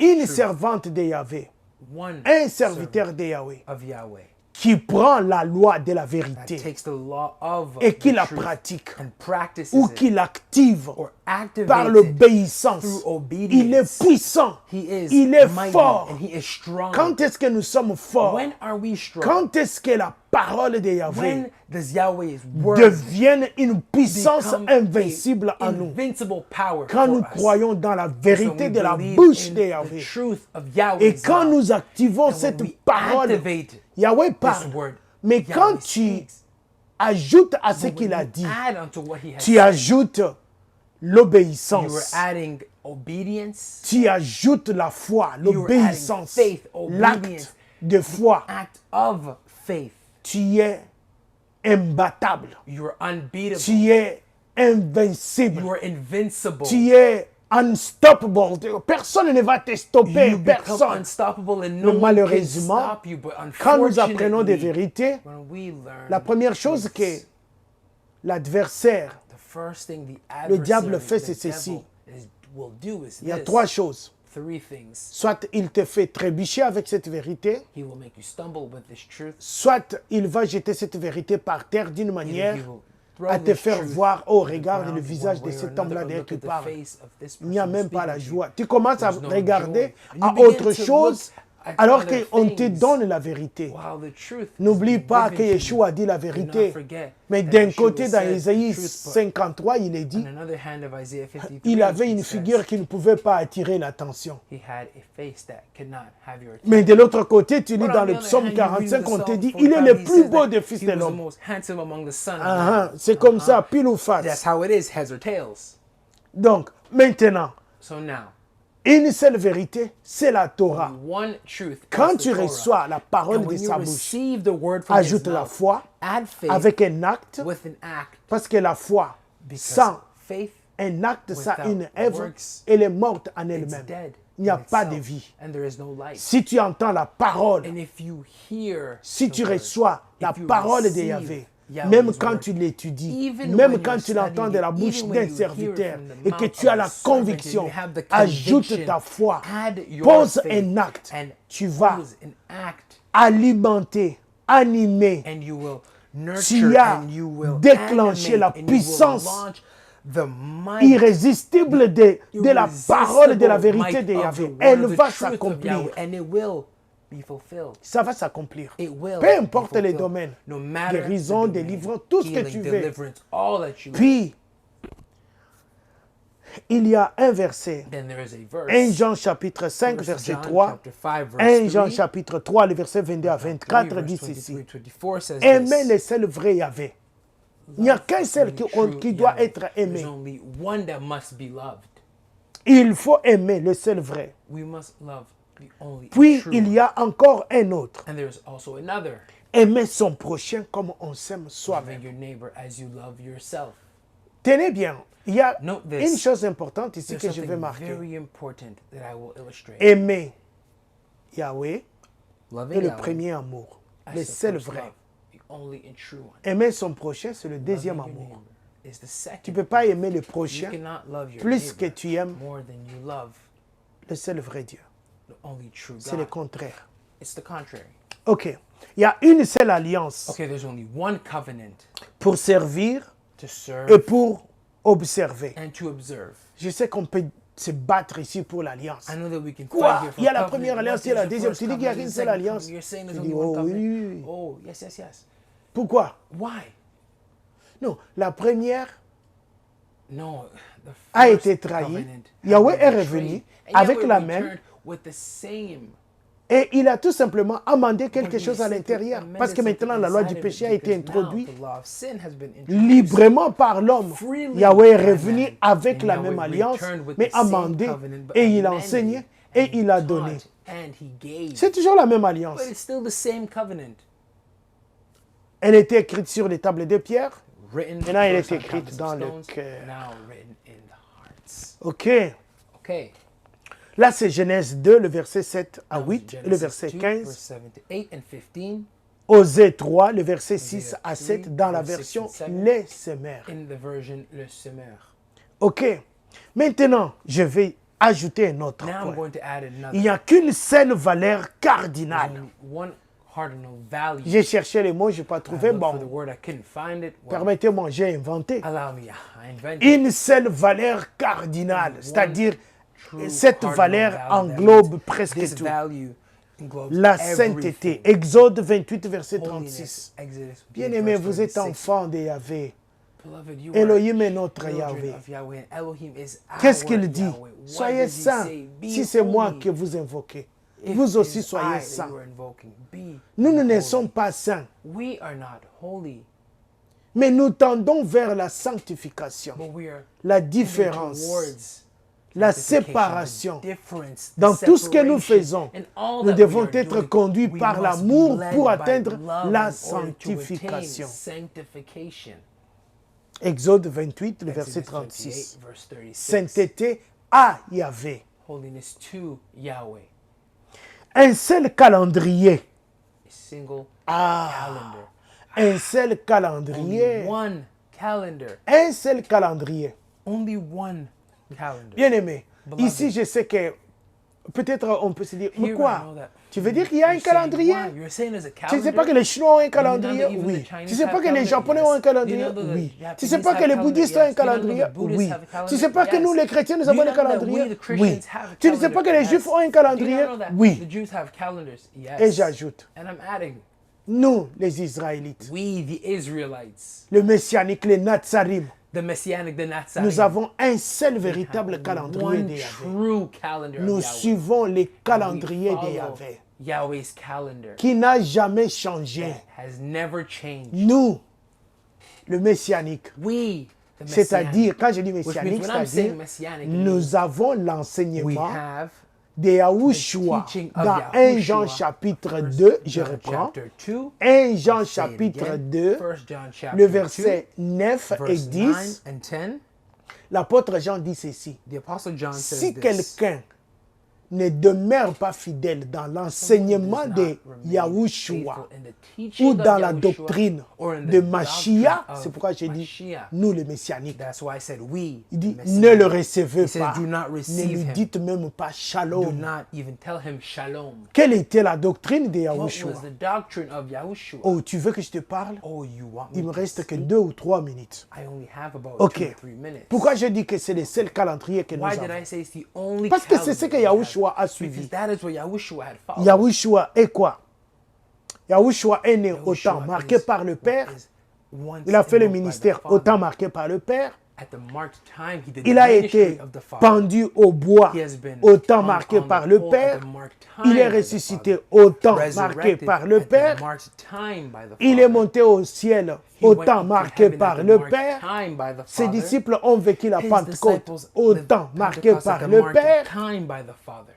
Une servante de Yahvé, one un serviteur de Yahweh, of Yahweh qui prend la loi de la that vérité takes the law of et qui the la truth pratique and practices ou it qui l'active or par activates it l'obéissance. through obedience. Il est puissant, He is il est mighty fort. and he is strong. Quand est-ce que nous sommes forts? When are we strong? Quand est-ce que la parole de Yahvé When does Yahweh's word devient une puissance become invincible a en nous? invincible power Quand for nous us? croyons dans la So vérité we de la believe bouche in de the Yahvé. truth of Et Yahweh's quand mouth. nous activons And when cette we parole, activate Yahweh this parle. word, Mais Yahweh quand tu speaks. ajoutes à ce But qu'il when a you dit, add unto what he has tu said, ajoutes you are l'obéissance, adding obedience, tu ajoutes la foi, you are adding l'obéissance, faith, l'acte obedience, de foi. act of faith. Tu es imbattable, You are unbeatable. tu es invincible, You are invincible. tu es unstoppable. Personne ne va te stopper, You become personne. unstoppable and Mais no one can malheureusement, stop you. But Quand nous apprenons des unfortunately, vérités, when we learn la première chose truths, que l'adversaire, the first thing the le diable adversary, fait, the c'est ceci. devil will do is il y a this. trois choses. Three things. Soit il te fait trébucher avec cette vérité, He will make you stumble with this truth. soit il va jeter cette vérité par terre d'une Either manière he will throw à te this faire truth voir, oh to the regarde ground le visage one de way or cet another, homme-là or derrière look qui at the parle. face of this Il n'y a person même pas la speaking to joie. you. Tu commences à There's no regarder joy. And you à begin autre to chose look at alors other qu'on te things donne la vérité. while the truth is N'oublie pas que given to you. Yeshua a dit la Do not vérité. forget Mais that d'un Yeshua côté, dans said Ésaïe truth, but 53, il est dit, on another hand of Isaiah 53, il avait une it says figure qui ne pouvait pas attirer l'attention. he had a face that could not have your attention. Mais de l'autre côté, tu lis But dans on the le other psaume hand, you read 45, the on te Psalm dit, il est 45, le he plus says beau that des fils he de was the l'homme. most handsome among the sons of Ah, men. c'est comme ça, pile ou face. That's how it is, heads or tails. Donc, maintenant, So now, une seule vérité, c'est la Torah. one truth. Quand is the tu Torah. reçois la parole And de when you sa bouche, receive the word from his ajoute la mouth, foi add faith avec un acte, with an act, parce que la foi because sans faith un acte sans Without une œuvre, works, elle est morte en it's elle-même. dead Il n'y a in pas itself, de vie. and there is no life. Si tu entends la parole, And if you hear si the tu word, reçois la if you parole de receive Yahvé, Yahweh's même quand word, tu l'étudies, even même when quand you're tu l'entends studying de la it, bouche even when d'un you hear it serviteur from the et que mouth tu as of la a servant and conviction, you have the ajoute conviction, ta foi, add your pose faith, un acte, and tu vas pose an act, alimenter, animer, and you will tu nurture, as and you will déclenché animate, la and you will puissance launch the might, irrésistible de la parole de la irresistible vérité might de of the Yahvé. word Elle of the va truth of s'accomplir. Yahweh, and it will be fulfilled. Ça va s'accomplir. It will Peu be importe les fulfilled. domaines. No matter Guérison, the domain, délivrance, tout ce que healing, tu veux. deliverance, all that you Puis, il y a un verset. then there is a verse. 1 Jean chapitre 5, 1 verset John 3. chapter 5, verse 1 Jean 3. chapitre 3, le verset 22 à 24 verse dit 23, ceci. 24 says Aimer this. le seul vrai Yahvé. Il n'y a qu'un seul True qui doit Yahweh. être aimé. There's only one that must be loved. Il faut aimer le seul vrai. We must love the only Puis, true il one. y a encore un autre. And there's also another. Aimer son prochain comme on s'aime Loving soi-même. your neighbor as you love yourself. Tenez bien, il y a Note this. une chose importante ici There's que je vais something marquer. very important that I will illustrate. Aimer Yahweh est Loving le Yahweh premier amour, as le the seul first vrai. love, the only and true one. Aimer son prochain, c'est le deuxième Loving your amour. neighbor is the second. Tu ne peux pas aimer le You prochain cannot love your plus que neighbor tu aimes more than you love le seul vrai Dieu. the only true C'est le God. contraire. It's the contrary. Ok. Il y a une seule alliance Okay, there's only one covenant pour servir to et serve pour observer. and to observe. Je sais qu'on peut se battre ici pour l'alliance. I know that we can Quoi? fight here for Il y a la covenant. première alliance, What il y a la is the deuxième. first Tu dis qu'il y a covenant, qu'une the seule second alliance. covenant? You're saying there's Je only dis, one oh covenant. oui. Oh, yes, yes, yes. Pourquoi? Why? Non, la première No, the a first été trahi. covenant had Yahweh been est betrayed, revenu and avec Yahweh la même returned with the same. et il a tout simplement amendé quelque But he chose à simply l'intérieur. amended Parce que maintenant, something la loi du inside of péché it a été because now introduite the law of sin has been introduced. librement par l'homme. Freely Yahweh est by revenu man. avec And la Yahweh même alliance, returned with mais the same amendé, covenant, but et il amended, enseignait, and et he il a taught, donné. and he gave. C'est toujours la même alliance. But it's still the same covenant. Elle était écrite sur les tables de pierre. Written Maintenant, elle first est on écrite tablets of dans le stones, cœur. now written in the hearts. OK. Okay. Là, c'est Genèse 2, le verset 7 à That was 8, et le Genesis verset 2, 15. verse 7 to 8 and 15. Osée 3, le verset 6 à 3, 7, dans la verse 6 version and 7. Les Semeurs. In the version Le Semeur. OK. Maintenant, je vais ajouter un autre Now I'm point. going to add another. Il n'y a qu'une seule valeur There's cardinale. only one cardinal value. J'ai cherché les mots, je n'ai pas I trouvé. looked for the Bon, word, I couldn't find it. Well, permettez-moi, j'ai inventé. allow me, I invented Une seule valeur cardinale, c'est-à-dire true cette cardinal valeur value. That englobe means presque this tout. value englobes La everything. sainteté. Exode 28, verset Holiness, 36. Exodus, Bien-aimé, verse vous êtes 36. enfant de Yahvé. Beloved, you Elohim are est notre children Yahvé. of Yahweh, and Elohim is Qu'est-ce our qu'il dit? Yahweh. What Soyez does he saints. say? Be Si c'est moi holy. que vous invoquez, If vous aussi it is soyez I that saints. you are invoking, be Nous ne holy. sommes pas saints, We are not holy, mais nous tendons vers la sanctification, but we are la moving différence, towards la sanctification, séparation. the difference, the Dans tout ce que nous separation. faisons, And all nous that we devons are être doing, conduits we par must l'amour be led pour by atteindre love la in order to attain sanctification. sanctification. Exode 28, le verset Exodus 36. 28, verse 36. Sainteté à Yahvé. Holiness to Yahweh. Un seul calendrier. A single Ah, calendar. un seul Only calendrier. one calendar. Un seul calendrier. Only one calendar. Bien aimé, Beloved. ici je sais que peut-être on peut se dire, mais Here I quoi? know that Tu veux dire qu'il y a un you're saying, calendrier? why? You're saying there's a Tu ne calendar? sais pas que les Chinois ont un Do you know calendrier? that even Oui. the Chinese Tu ne sais have pas que les calendar? Japonais ont un Yes. calendrier? Do you know that the Oui. Tu ne Japanese sais pas have que les calendar? bouddhistes ont Yes. un Do you know that calendrier? the Buddhists Oui. have a calendar? Tu ne sais pas que Yes. nous les chrétiens nous Do avons you un know that we, calendrier? the Christians, Oui. have a Tu ne sais pas calendar? que les Yes. Juifs ont un Do you calendrier? know that Oui. the Jews have calendars? Yes. Et j'ajoute, And I'm adding, nous les Israélites, we the Israelites, le messianique, les Natsarim, the Messianic, the Nazarene, nous avons un seul have véritable calendrier one de Yahvé. true calendar Nous of Yahweh. suivons les We calendriers de follow Yahvé, Yahweh's calendar qui n'a jamais changé. has never changed. Nous, le messianique, We, the c'est-à-dire, Messianic, quand je dis which messianique, means when I'm saying c'est-à-dire, Messianic, it nous avons we l'enseignement have de Yahushua the teaching of dans Yahushua. 1 Jean chapitre 2, je John reprends, chapter 2, 1 Jean say it chapitre again, 2, 1 John chapter le verset 9 2, et verse 9 10, and 10. L'apôtre Jean dit ceci. The Apostle John says Si this. quelqu'un ne demeure pas fidèle dans l'enseignement Someone de does not remain Yahushua faithful in the teaching ou of dans la Yahushua doctrine or in the de doctrine Mashiach, of c'est pourquoi j'ai dit Mashiach. nous les messianiques. That's why I said we. Il dit the ne Messianic. le recevez He says, pas, do not ne receive lui him. dites même pas Do shalom. not even tell him shalom. Quelle était la doctrine de What Yahushua? was the doctrine of Yahushua? Oh, tu veux que je te parle? Oh, you want Il me me to reste que speak? 2 ou 3 minutes. I only have about Ok. 2 or 3 minutes. Pourquoi je dis que c'est le seul calendrier que nous Why did avons? I say it's the only Parce que c'est ce que calendar we Yahushua have? a suivi. Because that is what Yahushua had followed. Yahushua est quoi? Yahushua est né au Yahushua temps marqué is par le what Père. is once Il a fait le invoked by the ministère au Father. temps marqué par le Père. At the marked time, he did Il the a ministry été of the Father. pendu au bois He has been au temps hung marqué on par the le pole Père. at the marked time Il est by the ressuscité Father. au temps marqué Resurrected par le at the Père. marked time by the Il est Father. monté au ciel He au went temps up to marqué heaven at par the le marked Père. time by the Ses Father. disciples ont vécu la His Pentecôte disciples au lived temps marqué Pentecost at par the le marked Père. time by the Father.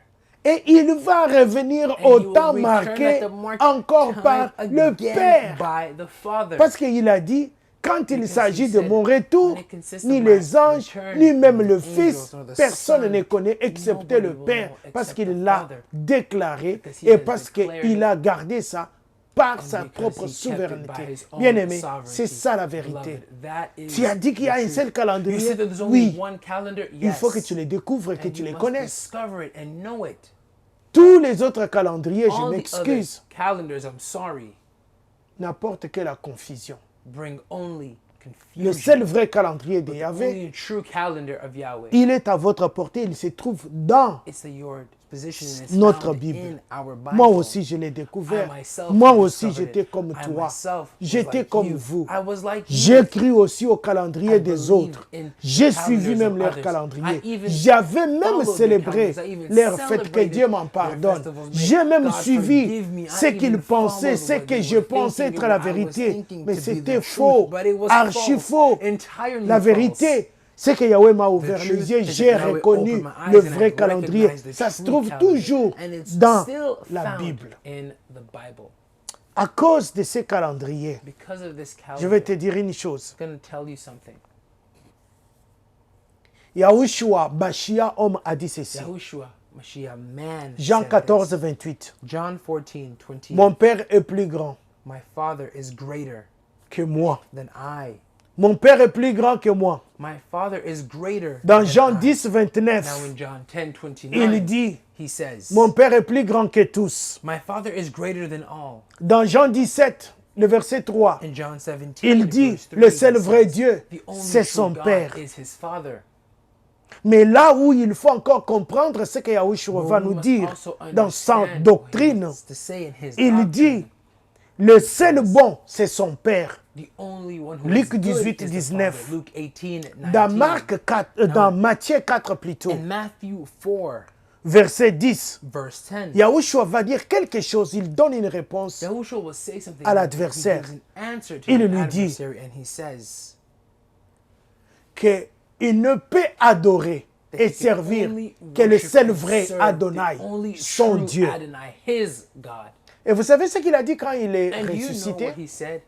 Et il va revenir And au he will temps return marqué at the marked encore time par le again Père. by the Father. Parce qu'il a dit, quand il Because s'agit he de said, mon retour, when it consists ni of les my anges, return, ni même nor le the Fils, angels, nor the personne Son, ne connaît excepté nobody le will Père, know parce except qu'il the l'a Father. déclaré Because he et has parce declared qu'il it. a gardé ça par And sa because propre he kept it souveraineté. by his own Bien-aimé, sovereignty. c'est ça la vérité. Beloved, that is Tu as dit qu'il y a the un truth. seul You calendrier? said that there's only Oui. one calendar? Il Yes. faut que tu les découvres, que And tu you les must connaisses. discover it and know it. Tous les autres calendriers, je All the other m'excuse, calendars, I'm sorry, n'apportent que la confusion. bring only Le confusion. seul vrai calendrier de The Yahvé, only true calendar of Yahweh. il est à votre portée, il se trouve dans It's at your position and it's notre found Bible. in our Bible. Moi aussi, je l'ai découvert. I myself Moi have aussi, discovered j'étais it. comme I toi. myself was J'étais like comme you. vous. I was like you. J'écris aussi au calendrier I des believe autres. in J'ai the suivi calendars même of leur others. calendrier. I even J'avais même followed their célébré calendars. I even leur fête. Que celebrated Dieu m'en their pardonne. festivals. May J'ai même God suivi forgive me. I ce even qu'ils pensaient, followed ce what que they je were pensais thinking être and la what I was vérité. thinking Mais to be c'était the faux, truth, but it was archi false, faux. entirely La false. vérité, c'est que Yahweh m'a ouvert truth les yeux, is that j'ai Yahweh reconnu opened my le eyes and vrai I calendrier. recognized the Ça se true trouve calendar. toujours And it's dans still la found Bible. in the Bible. À cause de ces calendriers, Because of this je vais calendar, te dire une chose. I'm going to tell you something. Yahushua, Bashia, homme, a dit ceci. Yahushua, Mashiach, man, Jean said 14, this. 28. John 14, 28. Mon Père est plus grand My Father is greater que moi. than I. Mon Père est plus grand que moi. My Father is greater Dans than Jean I. 10, Now 29, in John 10, 29, il dit, he says, mon Père est plus grand que tous. My Father is greater than all. Dans Jean 17, le verset 3, In John 17, il dit, verse 3, le seul he vrai says, Dieu, the only c'est true son God Père. is his Father. Mais là où il faut encore comprendre ce que Yahushua But va we nous must dire also dans sa understand what he doctrine, wants to say in his il doctrine. dit, le seul bon, c'est son Père. The only one who Luc is good 18, is the 19. Father. Luke 18, 19. Dans Marc 4, dans Matthieu 4 plutôt, In Matthew 4, verset 10, verse 10, Yahushua va dire quelque chose, il donne une réponse. Yahushua will say something à and l'adversaire. he gives an answer to Il the lui dit adversary, and he says qu'il ne peut adorer that et he can servir only que le worship seul and vrai serve Adonai, the only son true Dieu. Adonai, his God. Et vous savez ce qu'il a dit quand il est And you know ressuscité? what he said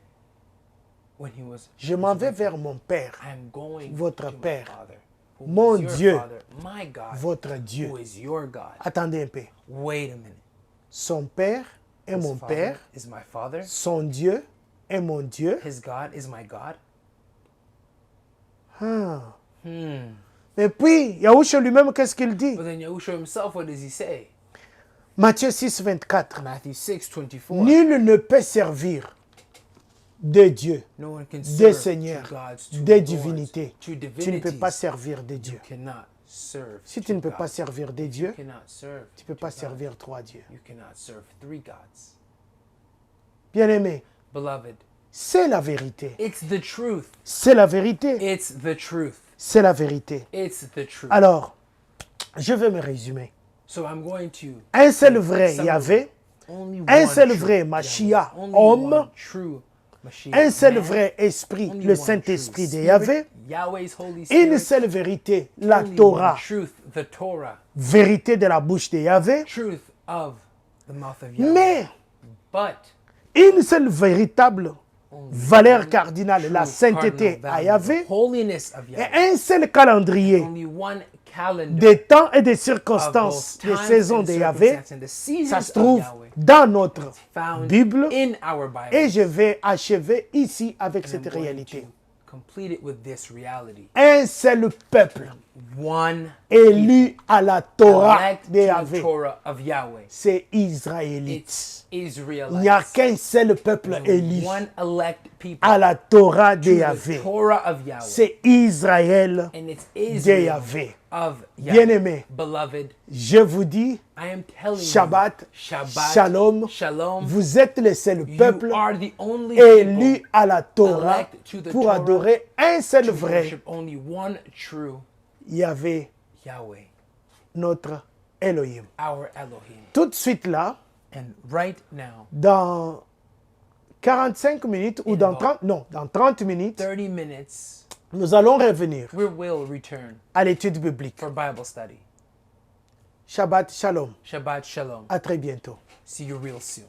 when he was Je m'en vais vers mon Père, I'm going votre to my Père, Father, who mon is your Dieu, Father, my God, votre Dieu. who is your God. Attendez un peu. Wait a minute. Son Père est His mon Father Père, is my Father. son Dieu est mon Dieu. His God is my God. Ah. Et puis, Yahushua lui-même, qu'est-ce qu'il dit? But then Yahushua himself, what does he say? Matthieu 6, 24. Matthew 6, 24. Nul ne peut servir de Dieu, No one can des serve seigneurs, two gods, two des lords, divinités. two Tu ne peux pas divinities. servir de Dieu. You cannot serve Si tu two ne peux gods. pas servir de Dieu, You cannot serve tu ne peux two pas gods. servir trois dieux. You cannot serve three gods. Bien-aimé, Beloved, c'est la vérité. it's the truth. C'est la vérité. It's the truth. C'est la vérité. It's the truth. Alors, je vais me résumer. So I'm going to Un seul vrai summary. Yahvé, Only un one seul true vrai Yahweh. Mashiach, Only homme, one true Mashiach, un seul man. vrai esprit, Only le one Saint-Esprit true de Spirit, Yahvé, Yahweh's Holy une Spirit. seule vérité, la Only Torah, one truth, the Torah, vérité de la bouche de Yahvé, truth of the mouth of Yahweh. mais But une seule véritable valeur cardinale, la true sainteté cardinal à value, Yahvé, the holiness of et Yahweh. un seul calendrier Only one calendar des temps et des of circonstances, both des times saisons and de Yahvé, circumstances and the ça seasons se of trouve Yahweh dans notre found Bible. in our Bible. Et je vais achever ici avec And cette I'm going réalité. to complete it with this reality. Un seul peuple One élu à la Torah elect de to the Yahvé, Torah of Yahweh. c'est Israélite. It's Il n'y a Israelites. qu'un seul peuple élu One elect people à la Torah de to the Yahvé. Torah of Yahweh. C'est Israël And it's de Israel Yahvé. of Yahweh. Bien-aimés, Beloved, je vous dis, I am telling Shabbat, you, Shabbat, Shalom, Shalom, vous êtes le seul peuple you are the only élu people à la Torah elect to the pour Torah adorer un seul to vrai worship only one true Yahvé, Yahweh, notre Elohim. our Elohim. Tout de suite là, And right now, dans 45 minutes ou dans about 30, non, dans 30 minutes, 30 minutes, nous allons revenir we will return à l'étude biblique. for Bible study. Shabbat Shalom. Shabbat Shalom. À très bientôt. See you real soon.